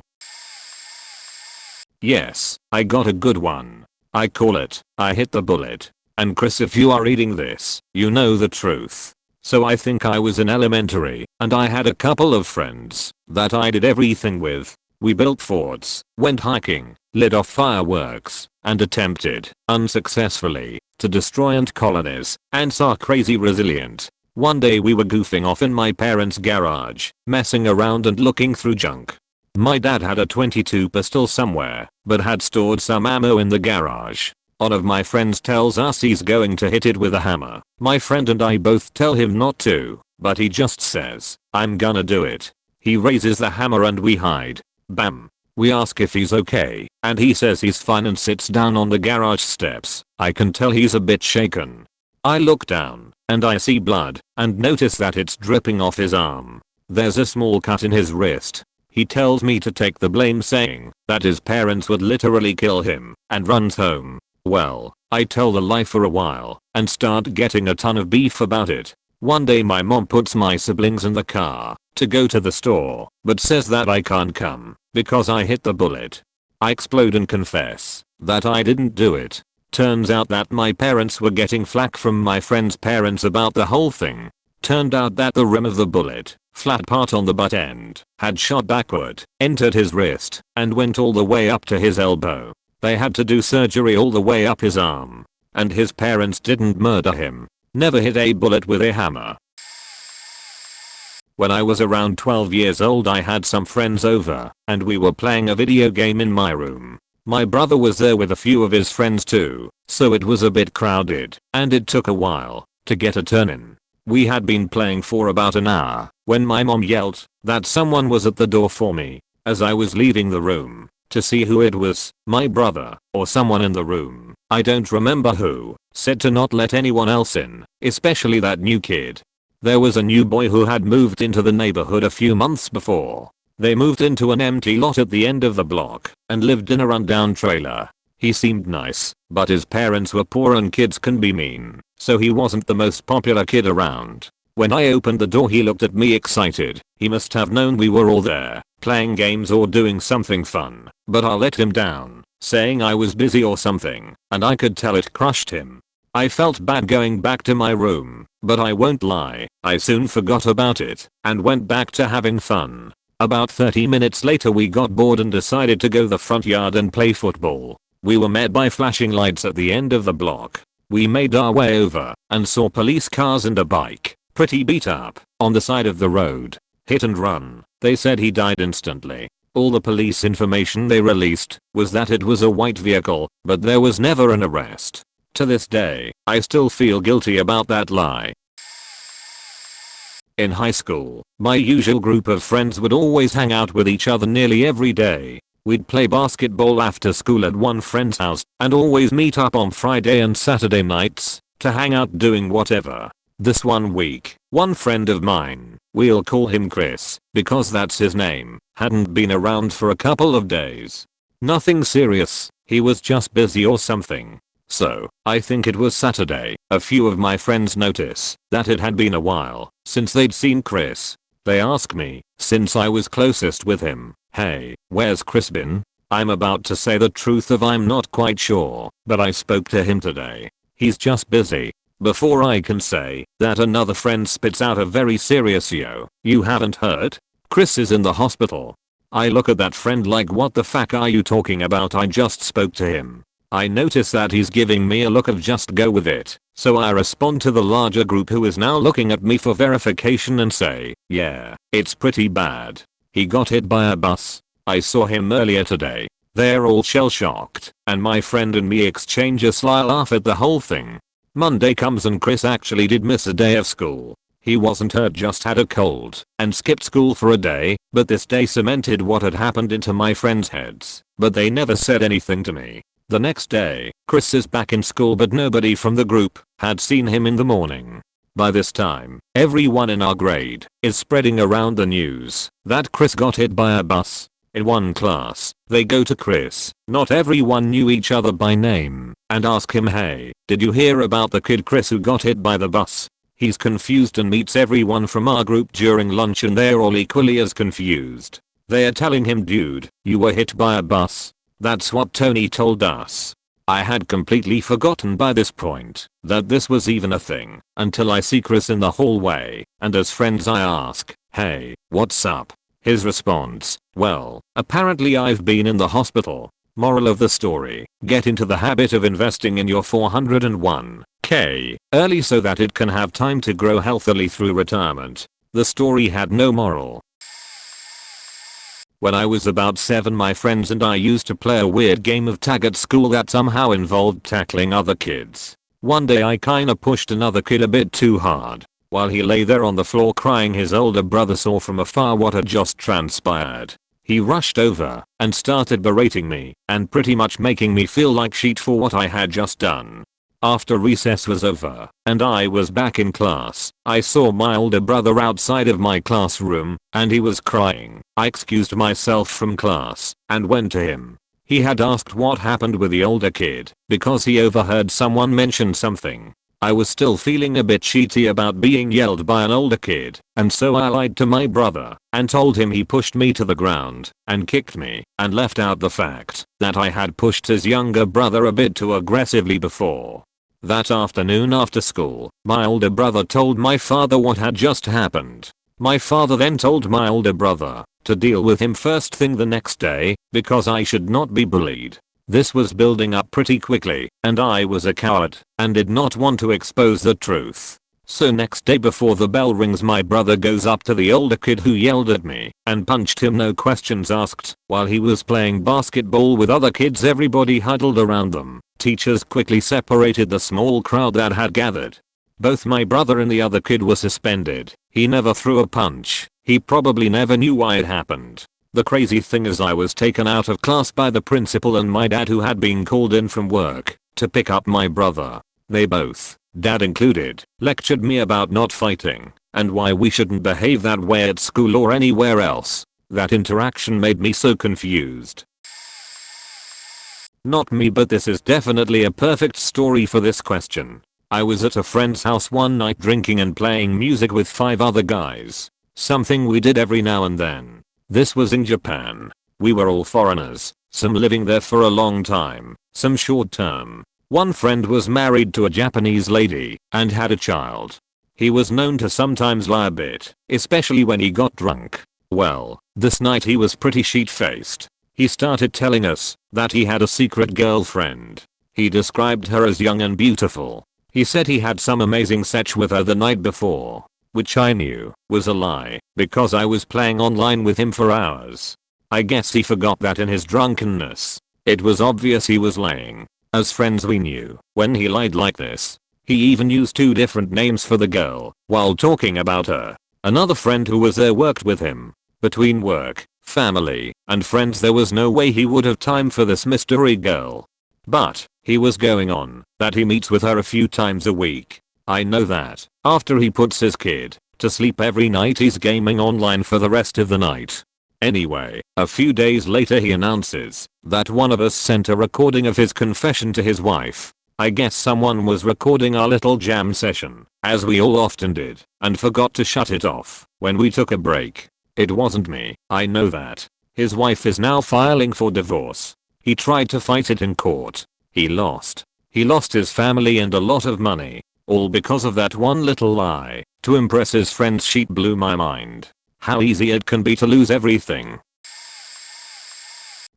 Yes, I got a good one. I call it, I hit the bullet. And Chris, if you are reading this, you know the truth. So I think I was in elementary, and I had a couple of friends that I did everything with. We built forts, went hiking, lit off fireworks, and attempted, unsuccessfully, to destroy ant colonies, ants are crazy resilient. One day we were goofing off in my parents' garage, messing around and looking through junk. My dad had a .22 pistol somewhere, but had stored some ammo in the garage. One of my friends tells us he's going to hit it with a hammer. My friend and I both tell him not to, but he just says, "I'm gonna do it." He raises the hammer and we hide. Bam. We ask if he's okay, and he says he's fine and sits down on the garage steps. I can tell he's a bit shaken. I look down, and I see blood, and notice that it's dripping off his arm. There's a small cut in his wrist. He tells me to take the blame, saying that his parents would literally kill him, and runs home. Well, I tell the lie for a while and start getting a ton of beef about it. One day my mom puts my siblings in the car to go to the store, but says that I can't come because I hit the bullet. I explode and confess that I didn't do it. Turns out that my parents were getting flack from my friend's parents about the whole thing. Turned out that the rim of the bullet, flat part on the butt end, had shot backward, entered his wrist, and went all the way up to his elbow. They had to do surgery all the way up his arm. And his parents didn't murder him. Never hit a bullet with a hammer. When I was around 12 years old, I had some friends over, and we were playing a video game in my room. My brother was there with a few of his friends too, so it was a bit crowded, and it took a while to get a turn in. We had been playing for about an hour when my mom yelled that someone was at the door for me. As I was leaving the room to see who it was, my brother or someone in the room, I don't remember who, said to not let anyone else in, especially that new kid. There was a new boy who had moved into the neighborhood a few months before. They moved into an empty lot at the end of the block and lived in a rundown trailer. He seemed nice, but his parents were poor and kids can be mean, so he wasn't the most popular kid around. When I opened the door, he looked at me excited. He must have known we were all there, playing games or doing something fun, but I let him down, saying I was busy or something, and I could tell it crushed him. I felt bad going back to my room, but I won't lie, I soon forgot about it and went back to having fun. About 30 minutes later we got bored and decided to go the front yard and play football. We were met by flashing lights at the end of the block. We made our way over and saw police cars and a bike, pretty beat up, on the side of the road. Hit and run. They said he died instantly. All the police information they released was that it was a white vehicle, but there was never an arrest. To this day, I still feel guilty about that lie. In high school, my usual group of friends would always hang out with each other nearly every day. We'd play basketball after school at one friend's house and always meet up on Friday and Saturday nights to hang out doing whatever. This one week, one friend of mine, we'll call him Chris because that's his name, hadn't been around for a couple of days. Nothing serious, he was just busy or something. So, I think it was Saturday, a few of my friends notice that it had been a while since they'd seen Chris. They ask me, since I was closest with him, hey, where's Chris been? I'm about to say the truth of I'm not quite sure, but I spoke to him today. He's just busy. Before I can say that, another friend spits out a very serious yo, you haven't heard? Chris is in the hospital. I look at that friend like, what the fuck are you talking about? I just spoke to him. I notice that he's giving me a look of just go with it, so I respond to the larger group who is now looking at me for verification and say, yeah, it's pretty bad. He got hit by a bus. I saw him earlier today. They're all shell shocked, and my friend and me exchange a sly laugh at the whole thing. Monday comes and Chris actually did miss a day of school. He wasn't hurt, just had a cold and skipped school for a day, but this day cemented what had happened into my friends' heads, but they never said anything to me. The next day, Chris is back in school, but nobody from the group had seen him in the morning. By this time, everyone in our grade is spreading around the news that Chris got hit by a bus. In one class, they go to Chris, not everyone knew each other by name, and ask him, hey, did you hear about the kid Chris who got hit by the bus? He's confused and meets everyone from our group during lunch and they're all equally as confused. They're telling him, dude, you were hit by a bus. That's what Tony told us. I had completely forgotten by this point that this was even a thing until I see Chris in the hallway, and as friends I ask, hey, what's up? His response, well, apparently I've been in the hospital. Moral of the story, get into the habit of investing in your 401k early so that it can have time to grow healthily through retirement. The story had no moral. When I was about 7, my friends and I used to play a weird game of tag at school that somehow involved tackling other kids. One day I kinda pushed another kid a bit too hard. While he lay there on the floor crying, his older brother saw from afar what had just transpired. He rushed over and started berating me and pretty much making me feel like shit for what I had just done. After recess was over and I was back in class, I saw my older brother outside of my classroom and he was crying. I excused myself from class and went to him. He had asked what happened with the older kid because he overheard someone mention something. I was still feeling a bit shitty about being yelled by an older kid, and so I lied to my brother and told him he pushed me to the ground and kicked me, and left out the fact that I had pushed his younger brother a bit too aggressively before. That afternoon after school, my older brother told my father what had just happened. My father then told my older brother to deal with him first thing the next day because I should not be bullied. This was building up pretty quickly, and I was a coward and did not want to expose the truth. So next day before the bell rings, my brother goes up to the older kid who yelled at me and punched him, no questions asked. While he was playing basketball with other kids, everybody huddled around them. Teachers quickly separated the small crowd that had gathered. Both my brother and the other kid were suspended. He never threw a punch. He probably never knew why it happened. The crazy thing is I was taken out of class by the principal and my dad, who had been called in from work to pick up my brother. They both, dad included, lectured me about not fighting and why we shouldn't behave that way at school or anywhere else. That interaction made me so confused. Not me, but this is definitely a perfect story for this question. I was at a friend's house one night drinking and playing music with 5 other guys. Something we did every now and then. This was in Japan. We were all foreigners, some living there for a long time, some short term. One friend was married to a Japanese lady and had a child. He was known to sometimes lie a bit, especially when he got drunk. Well, this night he was pretty sheet-faced. He started telling us that he had a secret girlfriend. He described her as young and beautiful. He said he had some amazing sex with her the night before, which I knew was a lie because I was playing online with him for hours. I guess he forgot that in his drunkenness. It was obvious he was lying. As friends we knew when he lied like this. He even used 2 different names for the girl while talking about her. Another friend who was there worked with him. Between work, family, and friends, there was no way he would have time for this mystery girl. But he was going on that he meets with her a few times a week. I know that after he puts his kid to sleep every night, he's gaming online for the rest of the night. Anyway, a few days later he announces that one of us sent a recording of his confession to his wife. I guess someone was recording our little jam session, as we all often did, and forgot to shut it off when we took a break. It wasn't me, I know that. His wife is now filing for divorce. He tried to fight it in court. He lost. He lost his family and a lot of money. All because of that one little lie to impress his friends. Shit blew my mind. How easy it can be to lose everything.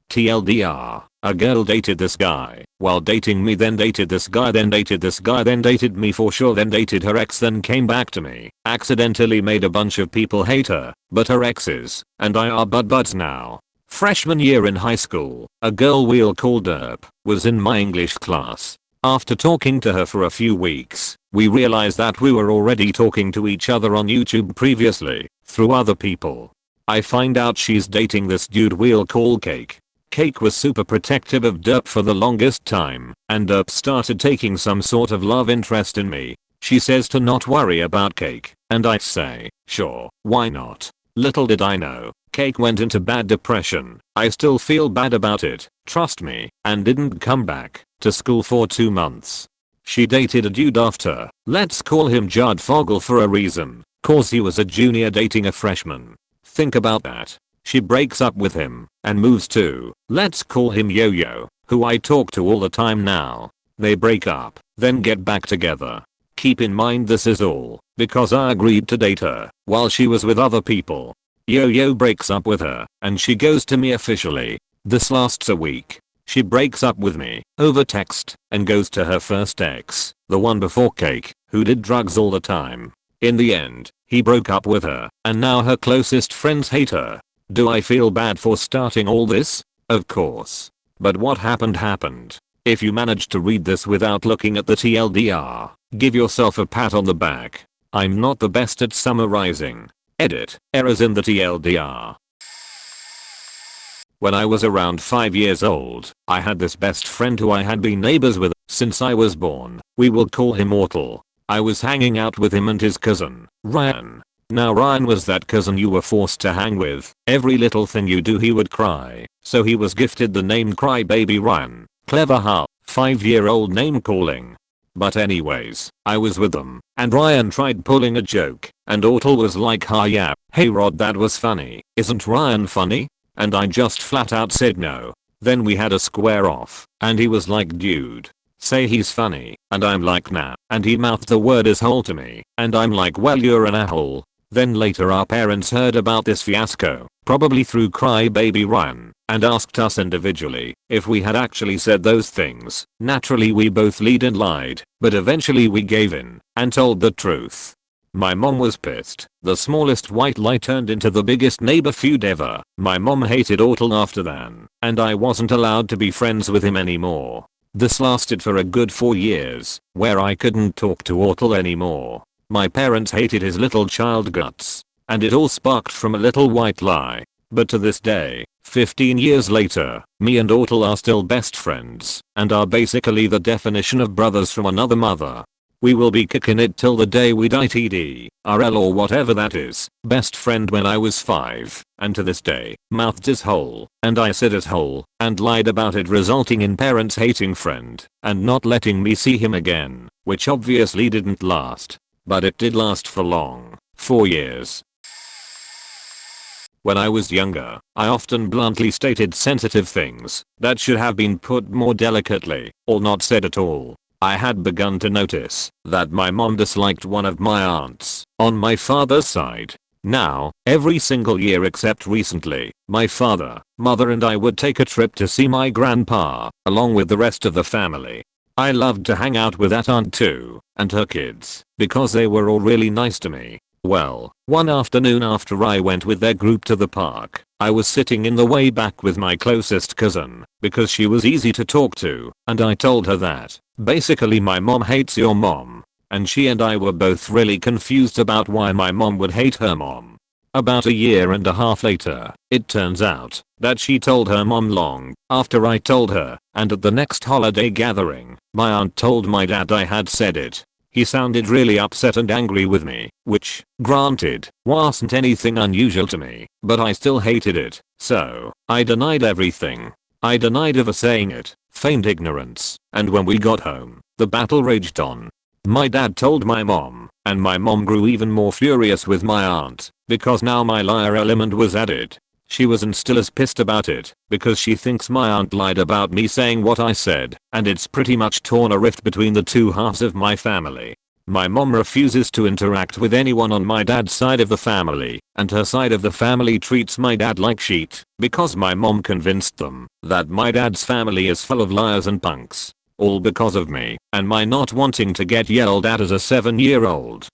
TLDR, a girl dated this guy while dating me, then dated this guy, then dated this guy, then dated me for sure, then dated her ex, then came back to me, accidentally made a bunch of people hate her, but her exes and I are buds now. Freshman year in high school, a girl we'll call Derp was in my English class. After talking to her for a few weeks, we realized that we were already talking to each other on YouTube previously, through other people. I find out she's dating this dude we'll call Cake. Cake was super protective of Derp for the longest time, and Derp started taking some sort of love interest in me. She says to not worry about Cake, and I say, sure, why not? Little did I know, Cake went into bad depression. I still feel bad about it, trust me, and didn't come back to school for 2 months. She dated a dude after, let's call him Judd Fogel for a reason, cause he was a junior dating a freshman. Think about that. She breaks up with him and moves to, let's call him Yo-Yo, who I talk to all the time now. They break up, then get back together. Keep in mind this is all because I agreed to date her while she was with other people. Yo-Yo breaks up with her and she goes to me officially. This lasts a week. She breaks up with me over text and goes to her first ex, the one before Cake, who did drugs all the time. In the end, he broke up with her and now her closest friends hate her. Do I feel bad for starting all this? Of course. But what happened happened. If you managed to read this without looking at the TLDR, give yourself a pat on the back. I'm not the best at summarizing. Edit, errors in the TLDR. When I was around 5 years old, I had this best friend who I had been neighbors with since I was born. We will call him Mortal. I was hanging out with him and his cousin, Ryan. Now Ryan was that cousin you were forced to hang with. Every little thing you do he would cry, so he was gifted the name Crybaby Ryan. Clever how, 5-year-old name calling. But anyways, I was with them, and Ryan tried pulling a joke, and Ortal was like, ha yeah, hey Rod, that was funny, isn't Ryan funny? And I just flat out said no. Then we had a square off, and he was like, dude, say he's funny, and I'm like nah, and he mouthed the word asshole to me, and I'm like well you're an asshole. Then later our parents heard about this fiasco, probably through Crybaby Ryan, and asked us individually if we had actually said those things. Naturally we both lied and lied, but eventually we gave in and told the truth. My mom was pissed. The smallest white lie turned into the biggest neighbor feud ever. My mom hated Ortal after that, and I wasn't allowed to be friends with him anymore. This lasted for a good 4 years, where I couldn't talk to Ortal anymore. My parents hated his little child guts, and it all sparked from a little white lie. But to this day, 15 years later, me and Ortal are still best friends, and are basically the definition of brothers from another mother. We will be kicking it till the day we die TD, RL or whatever that is. Best friend when I was 5, and to this day, mouthed his hole, and I said his hole, and lied about it resulting in parents hating friend, and not letting me see him again, which obviously didn't last. But it did last for long, 4 years. When I was younger, I often bluntly stated sensitive things that should have been put more delicately, or not said at all. I had begun to notice that my mom disliked one of my aunts on my father's side. Now, every single year except recently, my father, mother and I would take a trip to see my grandpa, along with the rest of the family. I loved to hang out with that aunt too, and her kids, because they were all really nice to me. Well, one afternoon after I went with their group to the park, I was sitting in the way back with my closest cousin, because she was easy to talk to, and I told her that, basically my mom hates your mom. And she and I were both really confused about why my mom would hate her mom. About a year and a half later, it turns out that she told her mom long after I told her, and at the next holiday gathering, my aunt told my dad I had said it. He sounded really upset and angry with me, which, granted, wasn't anything unusual to me, but I still hated it, so I denied everything. I denied ever saying it, feigned ignorance, and when we got home, the battle raged on. My dad told my mom, and my mom grew even more furious with my aunt, because now my liar element was added. She was and still is pissed about it, because she thinks my aunt lied about me saying what I said, and it's pretty much torn a rift between the two halves of my family. My mom refuses to interact with anyone on my dad's side of the family, and her side of the family treats my dad like shit, because my mom convinced them that my dad's family is full of liars and punks. All because of me, and my not wanting to get yelled at as a 7-year-old.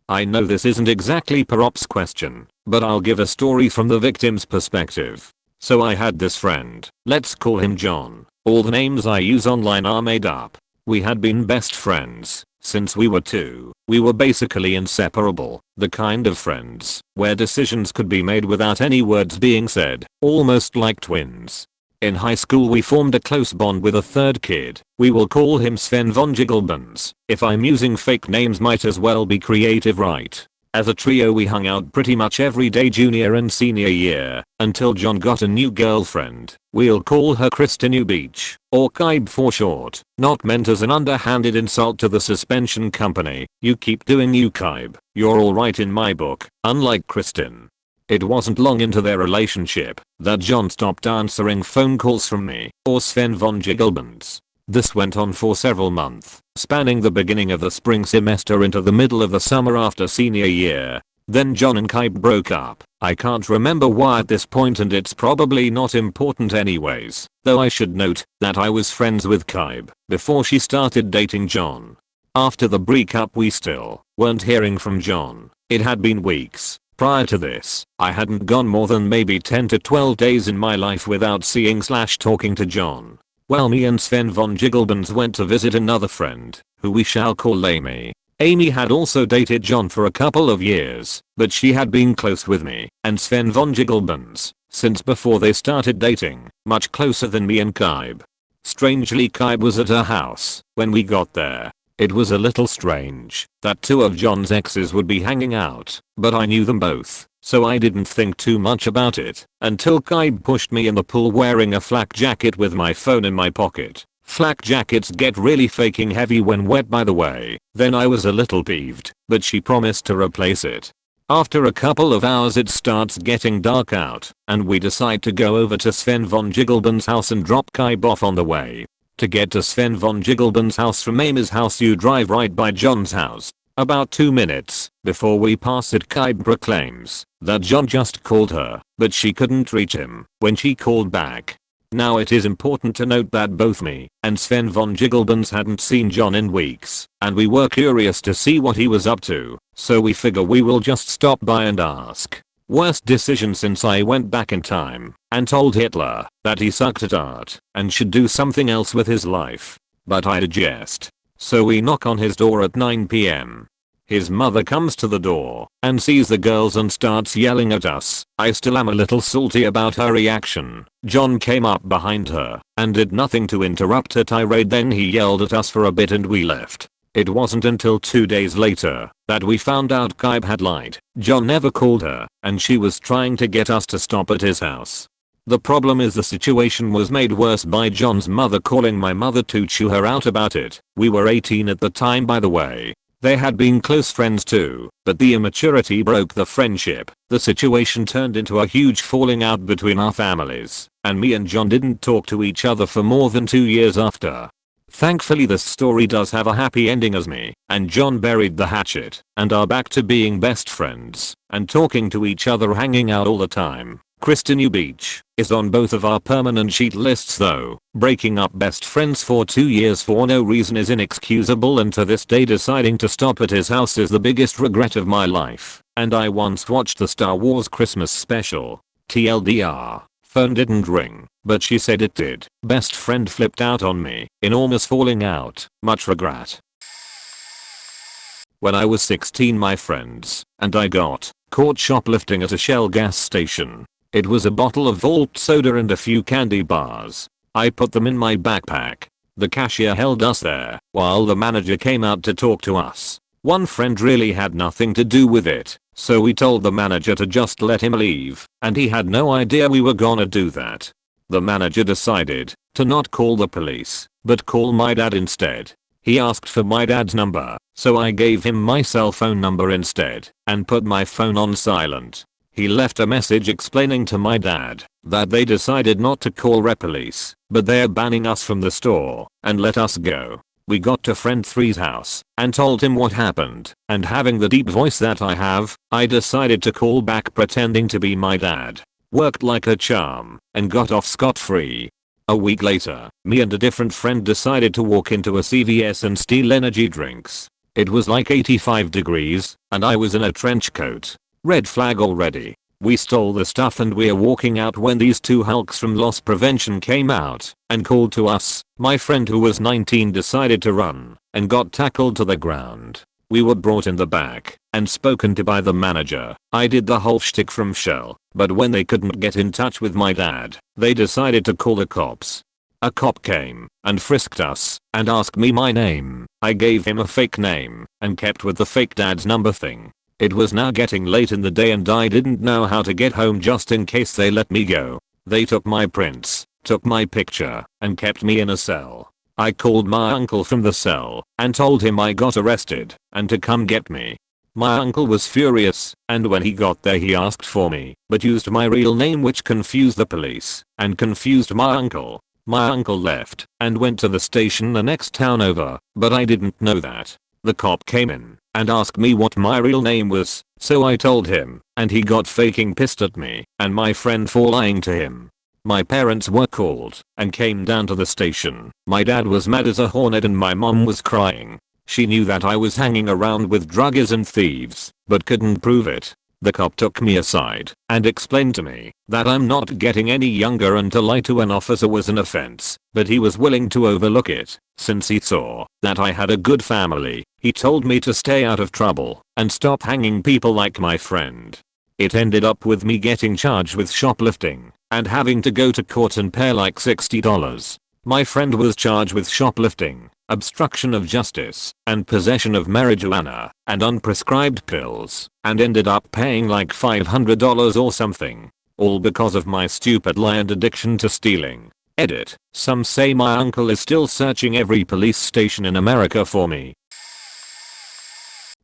I know this isn't exactly Perop's question, but I'll give a story from the victim's perspective. So I had this friend, let's call him John. All the names I use online are made up. We had been best friends since we were 2. We were basically inseparable, the kind of friends where decisions could be made without any words being said, almost like twins. In high school we formed a close bond with a third kid. We will call him Sven von Jigglebans. If I'm using fake names might as well be creative, right? As a trio we hung out pretty much every day junior and senior year, until John got a new girlfriend. We'll call her Christinu Beach, or Kybe for short, not meant as an underhanded insult to the suspension company. You keep doing you Kybe, you're alright in my book, unlike Kristin. It wasn't long into their relationship that John stopped answering phone calls from me or Sven von Jigglebans. This went on for several months, spanning the beginning of the spring semester into the middle of the summer after senior year. Then John and Kybe broke up. I can't remember why at this point, and it's probably not important anyways, though I should note that I was friends with Kybe before she started dating John. After the breakup we still weren't hearing from John. It had been weeks. Prior to this, I hadn't gone more than maybe 10 to 12 days in my life without seeing/talking to John. Well, me and Sven von Jigglebans went to visit another friend, who we shall call Amy. Amy had also dated John for a couple of years, but she had been close with me and Sven von Jigglebans since before they started dating, much closer than me and Kybe. Strangely, Kybe was at her house when we got there. It was a little strange that 2 of John's exes would be hanging out, but I knew them both, so I didn't think too much about it until Kybe pushed me in the pool wearing a flak jacket with my phone in my pocket. Flak jackets get really fucking heavy when wet, by the way. Then I was a little peeved, but she promised to replace it. After a couple of hours it starts getting dark out, and we decide to go over to Sven von Jigglebans' house and drop Kybe off on the way. To get to Sven von Gigglebon's house from Amy's house you drive right by John's house. About 2 minutes before we pass it, Kaib proclaims that John just called her, but she couldn't reach him when she called back. Now it is important to note that both me and Sven von Gigglebons hadn't seen John in weeks, and we were curious to see what he was up to, so we figure we will just stop by and ask. Worst decision since I went back in time and told Hitler that he sucked at art and should do something else with his life. But I digest. So we knock on his door at 9 PM. His mother comes to the door and sees the girls and starts yelling at us. I still am a little salty about her reaction. John came up behind her and did nothing to interrupt her tirade, then he yelled at us for a bit and we left. It wasn't until 2 days later that we found out Kaib had lied. John never called her and she was trying to get us to stop at his house. The problem is the situation was made worse by John's mother calling my mother to chew her out about it. We were 18 at the time, by the way. They had been close friends too, but the immaturity broke the friendship. The situation turned into a huge falling out between our families, and me and John didn't talk to each other for more than 2 years after. Thankfully this story does have a happy ending as me and John buried the hatchet and are back to being best friends and talking to each other, hanging out all the time. Kristen New Beach is on both of our permanent sheet lists though. Breaking up best friends for 2 years for no reason is inexcusable, and to this day deciding to stop at his house is the biggest regret of my life. And I once watched the Star Wars Christmas special. TLDR. Phone didn't ring, but she said it did. Best friend flipped out on me. Enormous falling out. Much regret. When I was 16 my friends and I got caught shoplifting at a Shell gas station. It was a bottle of Vault soda and a few candy bars. I put them in my backpack. The cashier held us there while the manager came out to talk to us. One friend really had nothing to do with it, so we told the manager to just let him leave, and he had no idea we were gonna do that. The manager decided to not call the police, but call my dad instead. He asked for my dad's number, so I gave him my cell phone number instead and put my phone on silent. He left a message explaining to my dad that they decided not to call police, but they're banning us from the store and let us go. We got to friend 3's house and told him what happened, and having the deep voice that I have, I decided to call back pretending to be my dad. Worked like a charm and got off scot-free. A week later, me and a different friend decided to walk into a CVS and steal energy drinks. It was like 85 degrees and I was in a trench coat. Red flag already. We stole the stuff and we're walking out when these two hulks from loss prevention came out and called to us. My friend who was 19 decided to run and got tackled to the ground. We were brought in the back and spoken to by the manager. I did the whole shtick from Shell, but when they couldn't get in touch with my dad, they decided to call the cops. A cop came and frisked us and asked me my name. I gave him a fake name and kept with the fake dad's number thing. It was now getting late in the day and I didn't know how to get home just in case they let me go. They took my prints, took my picture, and kept me in a cell. I called my uncle from the cell and told him I got arrested and to come get me. My uncle was furious, and when he got there he asked for me, but used my real name, which confused the police and confused my uncle. My uncle left and went to the station the next town over, but I didn't know that. The cop came in and asked me what my real name was, so I told him, and he got faking pissed at me and my friend for lying to him. My parents were called and came down to the station. My dad was mad as a hornet and my mom was crying. She knew that I was hanging around with druggies and thieves, but couldn't prove it. The cop took me aside and explained to me that I'm not getting any younger and to lie to an officer was an offense, but he was willing to overlook it since he saw that I had a good family. He told me to stay out of trouble and stop hanging people like my friend. It ended up with me getting charged with shoplifting and having to go to court and pay like $60. My friend was charged with shoplifting, obstruction of justice, and possession of marijuana and unprescribed pills, and ended up paying like $500 or something. All because of my stupid lie and addiction to stealing. Edit. Some say my uncle is still searching every police station in America for me.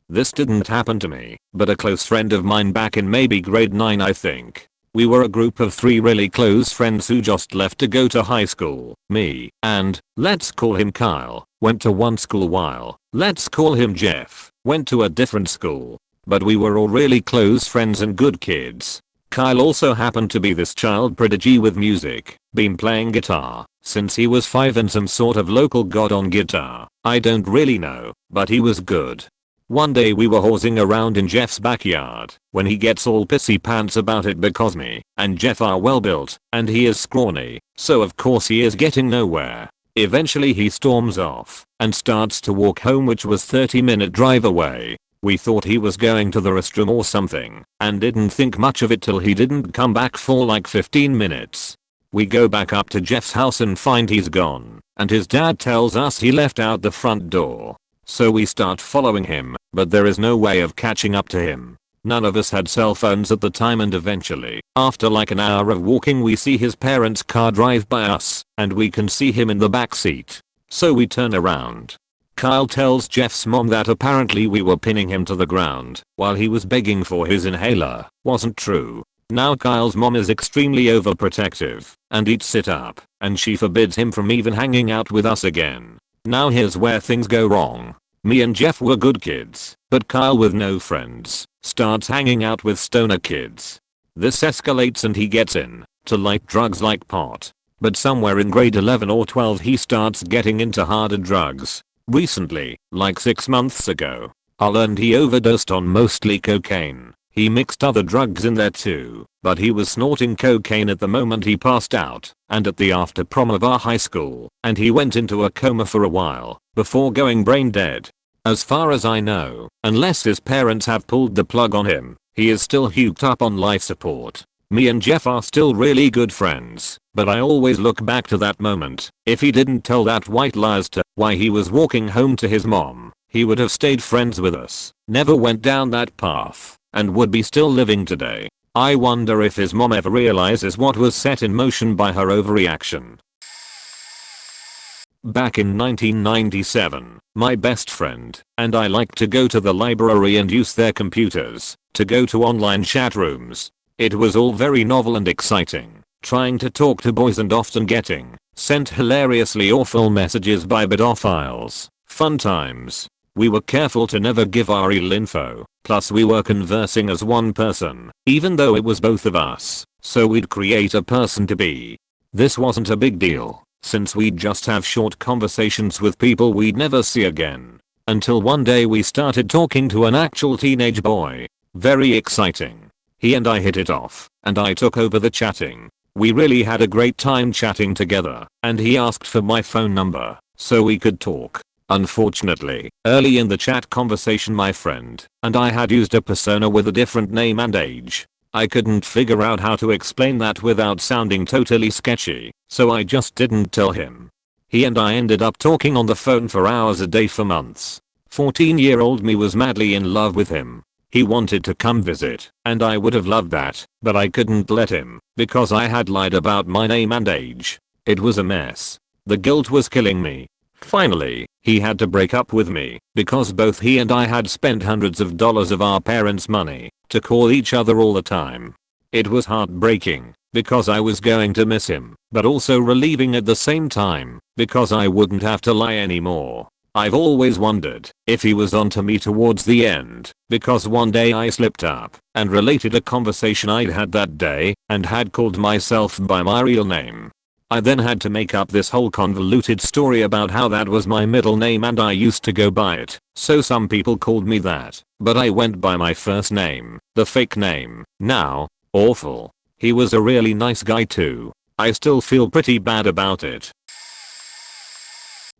This didn't happen to me, but a close friend of mine back in maybe grade 9 I think. We were a group of 3 really close friends who just left to go to high school. Me and, let's call him Kyle, went to one school while, let's call him Jeff, went to a different school. But we were all really close friends and good kids. Kyle also happened to be this child prodigy with music, been playing guitar since he was 5 and some sort of local god on guitar. I don't really know, but he was good. One day we were horsing around in Jeff's backyard when he gets all pissy pants about it because me and Jeff are well built and he is scrawny, so of course he is getting nowhere. Eventually he storms off and starts to walk home, which was 30-minute drive away. We thought he was going to the restroom or something and didn't think much of it till he didn't come back for like 15 minutes. We go back up to Jeff's house and find he's gone, and his dad tells us he left out the front door. So we start following him, but there is no way of catching up to him. None of us had cell phones at the time, and eventually, after like an hour of walking, we see his parents' car drive by us, and we can see him in the back seat. So we turn around. Kyle tells Jeff's mom that apparently we were pinning him to the ground while he was begging for his inhaler. Wasn't true. Now Kyle's mom is extremely overprotective and eats it up, and she forbids him from even hanging out with us again. Now here's where things go wrong. Me and Jeff were good kids, but Kyle, with no friends, starts hanging out with stoner kids. This escalates and he gets in to light drugs like pot. But somewhere in grade 11 or 12 he starts getting into harder drugs. Recently, like 6 months ago, I learned he overdosed on mostly cocaine. He mixed other drugs in there too, but he was snorting cocaine at the moment he passed out, and at the after prom of our high school, and he went into a coma for a while, before going brain dead. As far as I know, unless his parents have pulled the plug on him, he is still hooked up on life support. Me and Jeff are still really good friends, but I always look back to that moment. If he didn't tell that white lie as to why he was walking home to his mom, he would have stayed friends with us, never went down that path, and would be still living today. I wonder if his mom ever realizes what was set in motion by her overreaction. Back in 1997, my best friend and I liked to go to the library and use their computers to go to online chat rooms. It was all very novel and exciting, trying to talk to boys and often getting sent hilariously awful messages by pedophiles. Fun times. We were careful to never give our real info, plus we were conversing as one person, even though it was both of us, so we'd create a person to be. This wasn't a big deal, since we'd just have short conversations with people we'd never see again. Until one day we started talking to an actual teenage boy. Very exciting. He and I hit it off, and I took over the chatting. We really had a great time chatting together, and he asked for my phone number, so we could talk. Unfortunately, early in the chat conversation my friend and I had used a persona with a different name and age. I couldn't figure out how to explain that without sounding totally sketchy, so I just didn't tell him. He and I ended up talking on the phone for hours a day for months. 14-year-old me was madly in love with him. He wanted to come visit, and I would have loved that, but I couldn't let him, because I had lied about my name and age. It was a mess. The guilt was killing me. Finally, he had to break up with me, because both he and I had spent hundreds of dollars of our parents' money to call each other all the time. It was heartbreaking, because I was going to miss him, but also relieving at the same time, because I wouldn't have to lie anymore. I've always wondered if he was onto me towards the end, because one day I slipped up and related a conversation I'd had that day and had called myself by my real name. I then had to make up this whole convoluted story about how that was my middle name and I used to go by it, so some people called me that, but I went by my first name, the fake name. Now, awful. He was a really nice guy too. I still feel pretty bad about it.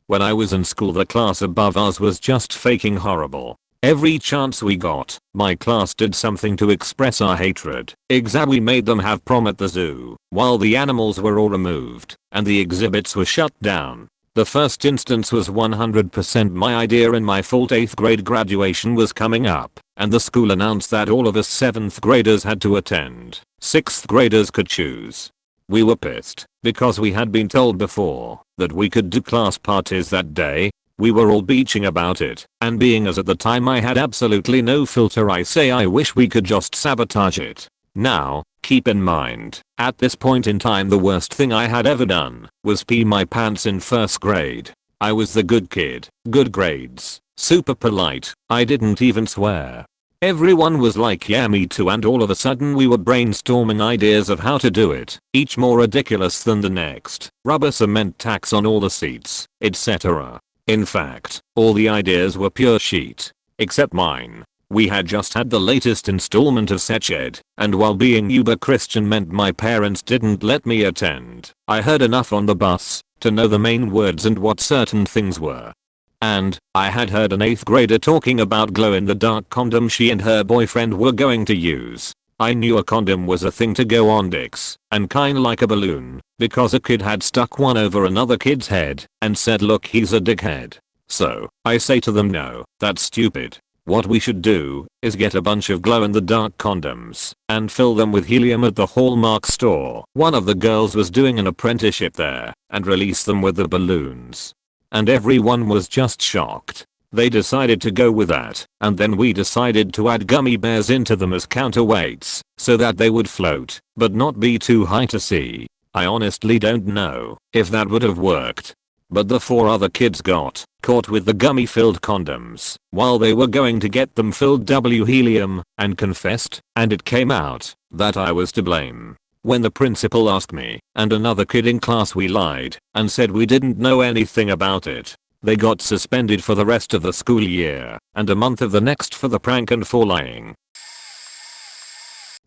When I was in school, the class above us was just faking horrible. Every chance we got, my class did something to express our hatred. We made them have prom at the zoo, while the animals were all removed, and the exhibits were shut down. The first instance was 100% my idea and my fault. 8th grade graduation was coming up, and the school announced that all of us 7th graders had to attend. 6th graders could choose. We were pissed, because we had been told before that we could do class parties that day. We were all beaching about it, and being as at the time I had absolutely no filter, I say I wish we could just sabotage it. Now, Keep in mind, at this point in time the worst thing I had ever done was pee my pants in first grade. I was the good kid, good grades, super polite, I didn't even swear. Everyone was like yeah me too, and all of a sudden we were brainstorming ideas of how to do it, each more ridiculous than the next. Rubber cement tacks on all the seats, etc. In fact, all the ideas were pure shit. Except mine. We had just had the latest installment of Sex Ed, and while being uber Christian meant my parents didn't let me attend, I heard enough on the bus to know the main words and what certain things were. And I had heard an 8th grader talking about glow-in-the-dark condom she and her boyfriend were going to use. I knew a condom was a thing to go on dicks, and kinda like a balloon, because a kid had stuck one over another kid's head and said look he's a dickhead. So I say to them no, that's stupid. What we should do is get a bunch of glow-in-the-dark condoms and fill them with helium at the Hallmark store. One of the girls was doing an apprenticeship there, and release them with the balloons. And everyone was just shocked. They decided to go with that, and then we decided to add gummy bears into them as counterweights so that they would float but not be too high to see. I honestly don't know if that would have worked. But the 4 other kids got caught with the gummy filled condoms while they were going to get them filled with helium and confessed, and it came out that I was to blame. When the principal asked me and another kid in class, we lied and said we didn't know anything about it. They got suspended for the rest of the school year and a month of the next for the prank and for lying.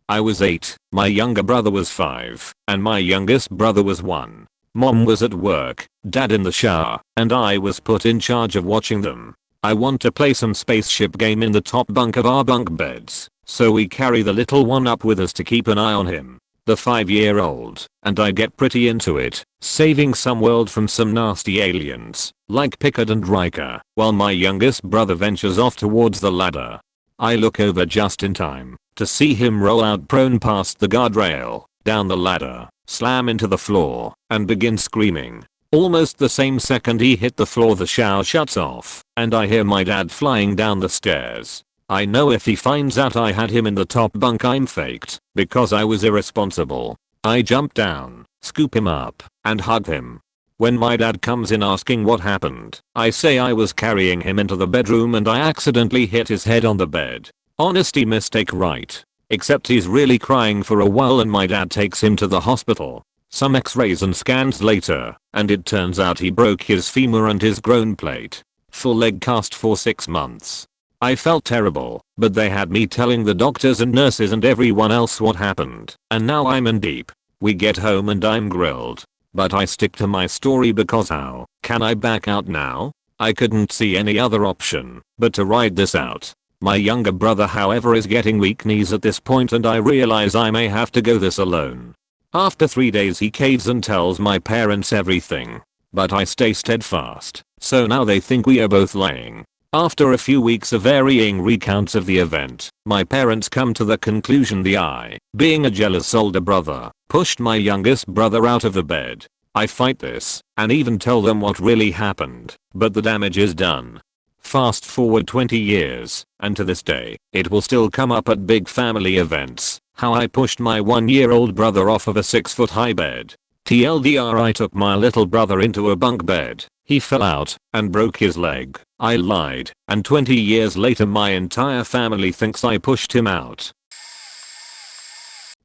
I was 8, my younger brother was 5, and my youngest brother was 1. Mom was at work, dad in the shower, and I was put in charge of watching them. I want to play some spaceship game in the top bunk of our bunk beds, so we carry the little one up with us to keep an eye on him, the 5-year-old, and I get pretty into it, saving some world from some nasty aliens, like Picard and Riker, while my youngest brother ventures off towards the ladder. I look over just in time to see him roll out prone past the guardrail, down the ladder, slam into the floor, and begin screaming. Almost the same second he hit the floor the shower shuts off, and I hear my dad flying down the stairs. I know if he finds out I had him in the top bunk I'm faked, because I was irresponsible. I jump down, scoop him up, and hug him. When my dad comes in asking what happened, I say I was carrying him into the bedroom and I accidentally hit his head on the bed. Honesty mistake, right? Except he's really crying for a while and my dad takes him to the hospital. Some x-rays and scans later, and it turns out he broke his femur and his groin plate. Full leg cast for 6 months. I felt terrible, but they had me telling the doctors and nurses and everyone else what happened, and now I'm in deep. We get home and I'm grilled. But I stick to my story because how can I back out now? I couldn't see any other option but to ride this out. My younger brother however is getting weak knees at this point and I realize I may have to go this alone. After 3 days he caves and tells my parents everything. But I stay steadfast, so now they think we are both lying. After a few weeks of varying recounts of the event, my parents come to the conclusion the I, being a jealous older brother, pushed my youngest brother out of the bed. I fight this and even tell them what really happened, but the damage is done. Fast forward 20 years, and to this day, it will still come up at big family events, how I pushed my 1-year-old brother off of a 6-foot high bed. TLDR, I took my little brother into a bunk bed, he fell out and broke his leg. I lied, and 20 years later my entire family thinks I pushed him out.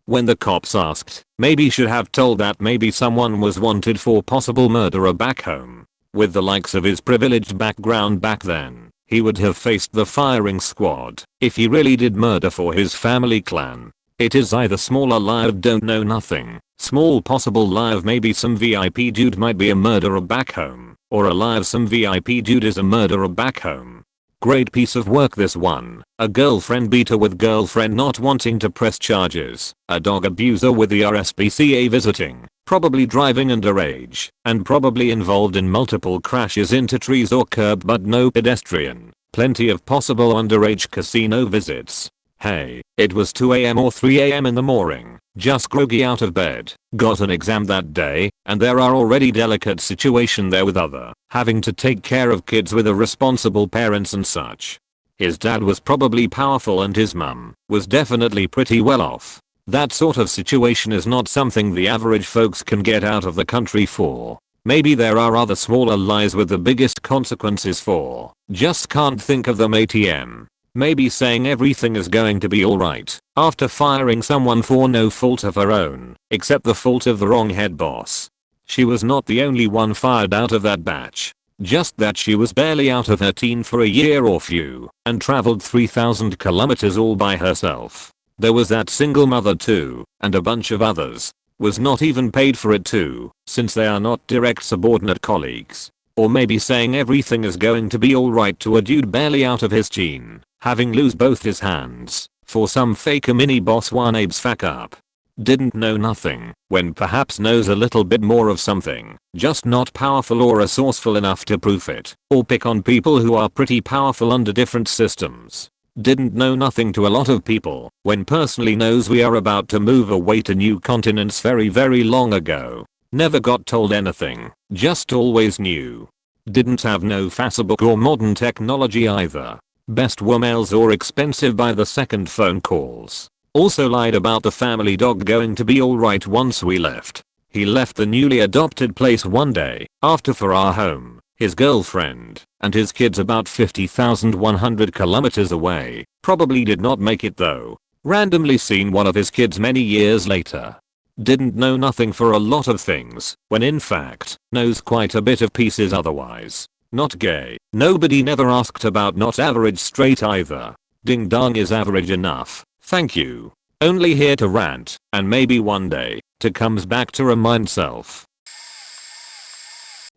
When the cops asked, maybe should have told that maybe someone was wanted for possible murder back home. With the likes of his privileged background back then, he would have faced the firing squad if he really did murder for his family clan. It is either small a lie of don't know nothing, small possible lie of maybe some VIP dude might be a murderer back home, or a lie of some VIP dude is a murderer back home. Great piece of work this one. A girlfriend beater with girlfriend not wanting to press charges, a dog abuser with the RSPCA visiting, probably driving underage, and probably involved in multiple crashes into trees or curb but no pedestrian. Plenty of possible underage casino visits. Hey, it was 2 AM or 3 AM in the morning, just groggy out of bed, got an exam that day, and there are already delicate situation there with other, having to take care of kids with irresponsible parents and such. His dad was probably powerful and his mum was definitely pretty well off. That sort of situation is not something the average folks can get out of the country for. Maybe there are other smaller lies with the biggest consequences for. Just can't think of them. ATM. Maybe saying everything is going to be alright after firing someone for no fault of her own, except the fault of the wrong head boss. She was not the only one fired out of that batch. Just that she was barely out of her teen for a year or few and traveled 3,000 kilometers all by herself. There was that single mother too, and a bunch of others. Was not even paid for it too, since they are not direct subordinate colleagues. Or maybe saying everything is going to be alright to a dude barely out of his teen, having lose both his hands, for some fake mini boss Wanabe's fuck up. Didn't know nothing, when perhaps knows a little bit more of something, just not powerful or resourceful enough to prove it, or pick on people who are pretty powerful under different systems. Didn't know nothing to a lot of people, when personally knows we are about to move away to new continents very long ago. Never got told anything, just always knew. Didn't have no Facebook or modern technology either. Best were mails or expensive by the second phone calls. Also lied about the family dog going to be alright once we left. He left the newly adopted place one day, after for our home, his girlfriend, and his kids about 50,100 kilometers away. Probably did not make it though. Randomly seen one of his kids many years later. Didn't know nothing for a lot of things, when in fact, knows quite a bit of pieces otherwise. Not gay. Nobody never asked about not average straight either. Ding dong is average enough. Thank you. Only here to rant, and maybe one day, to comes back to remind self.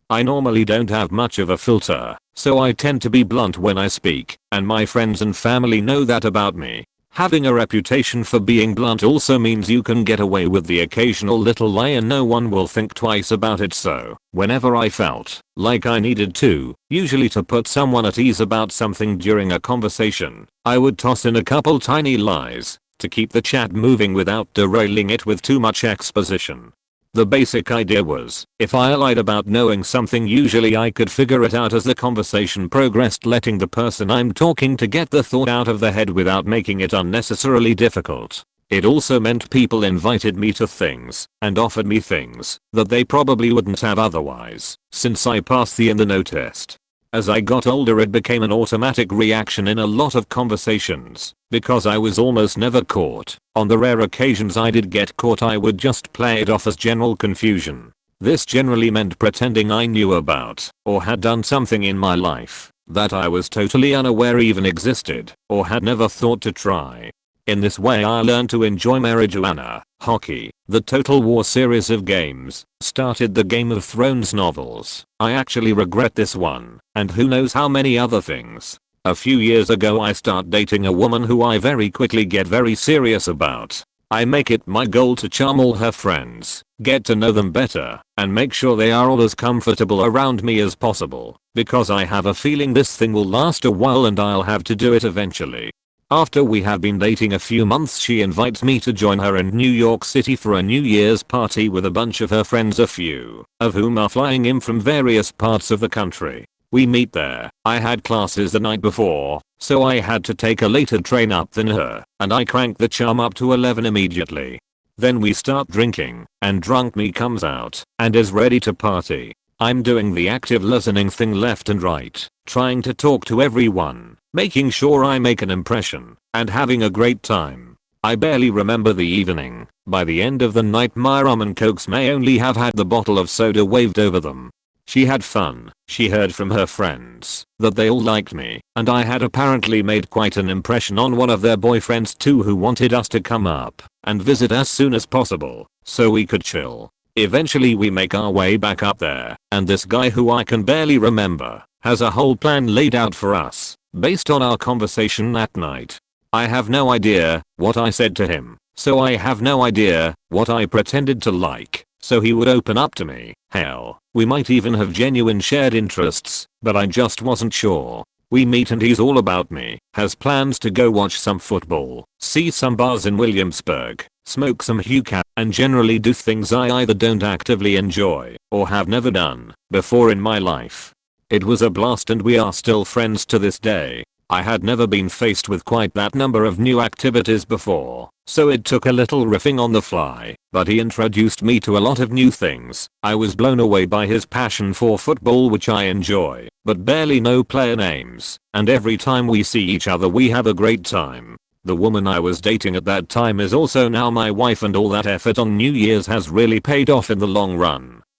I normally don't have much of a filter, so I tend to be blunt when I speak, and my friends and family know that about me. Having a reputation for being blunt also means you can get away with the occasional little lie and no one will think twice about it, so whenever I felt like I needed to, usually to put someone at ease about something during a conversation, I would toss in a couple tiny lies to keep the chat moving without derailing it with too much exposition. The basic idea was, if I lied about knowing something, usually I could figure it out as the conversation progressed, letting the person I'm talking to get the thought out of their head without making it unnecessarily difficult. It also meant people invited me to things and offered me things that they probably wouldn't have otherwise, since I passed the in the know test. As I got older it became an automatic reaction in a lot of conversations, because I was almost never caught. On the rare occasions I did get caught I would just play it off as general confusion. This generally meant pretending I knew about or had done something in my life that I was totally unaware even existed or had never thought to try. In this way I learned to enjoy marijuana, hockey, the Total War series of games, started the Game of Thrones novels. I actually regret this one, and who knows how many other things. A few years ago I start dating a woman who I very quickly get very serious about. I make it my goal to charm all her friends, get to know them better, and make sure they are all as comfortable around me as possible, because I have a feeling this thing will last a while and I'll have to do it eventually. After we have been dating a few months she invites me to join her in New York City for a New Year's party with a bunch of her friends, a few of whom are flying in from various parts of the country. We meet there. I had classes the night before, so I had to take a later train up than her, and I cranked the charm up to 11 immediately. Then we start drinking, and drunk me comes out and is ready to party. I'm doing the active listening thing left and right, trying to talk to everyone, making sure I make an impression, and having a great time. I barely remember the evening. By the end of the night my rum and cokes may only have had the bottle of soda waved over them. She had fun. She heard from her friends that they all liked me, and I had apparently made quite an impression on one of their boyfriends too, who wanted us to come up and visit as soon as possible so we could chill. Eventually we make our way back up there, and this guy who I can barely remember has a whole plan laid out for us based on our conversation that night. I have no idea what I said to him, so I have no idea what I pretended to like, so he would open up to me. Hell, we might even have genuine shared interests, but I just wasn't sure. We meet and he's all about me, has plans to go watch some football, see some bars in Williamsburg, smoke some hookah, and generally do things I either don't actively enjoy or have never done before in my life. It was a blast and we are still friends to this day. I had never been faced with quite that number of new activities before, so it took a little riffing on the fly, but he introduced me to a lot of new things. I was blown away by his passion for football, which I enjoy, but barely know player names, and every time we see each other we have a great time. The woman I was dating at that time is also now my wife, and all that effort on New Year's has really paid off in the long run.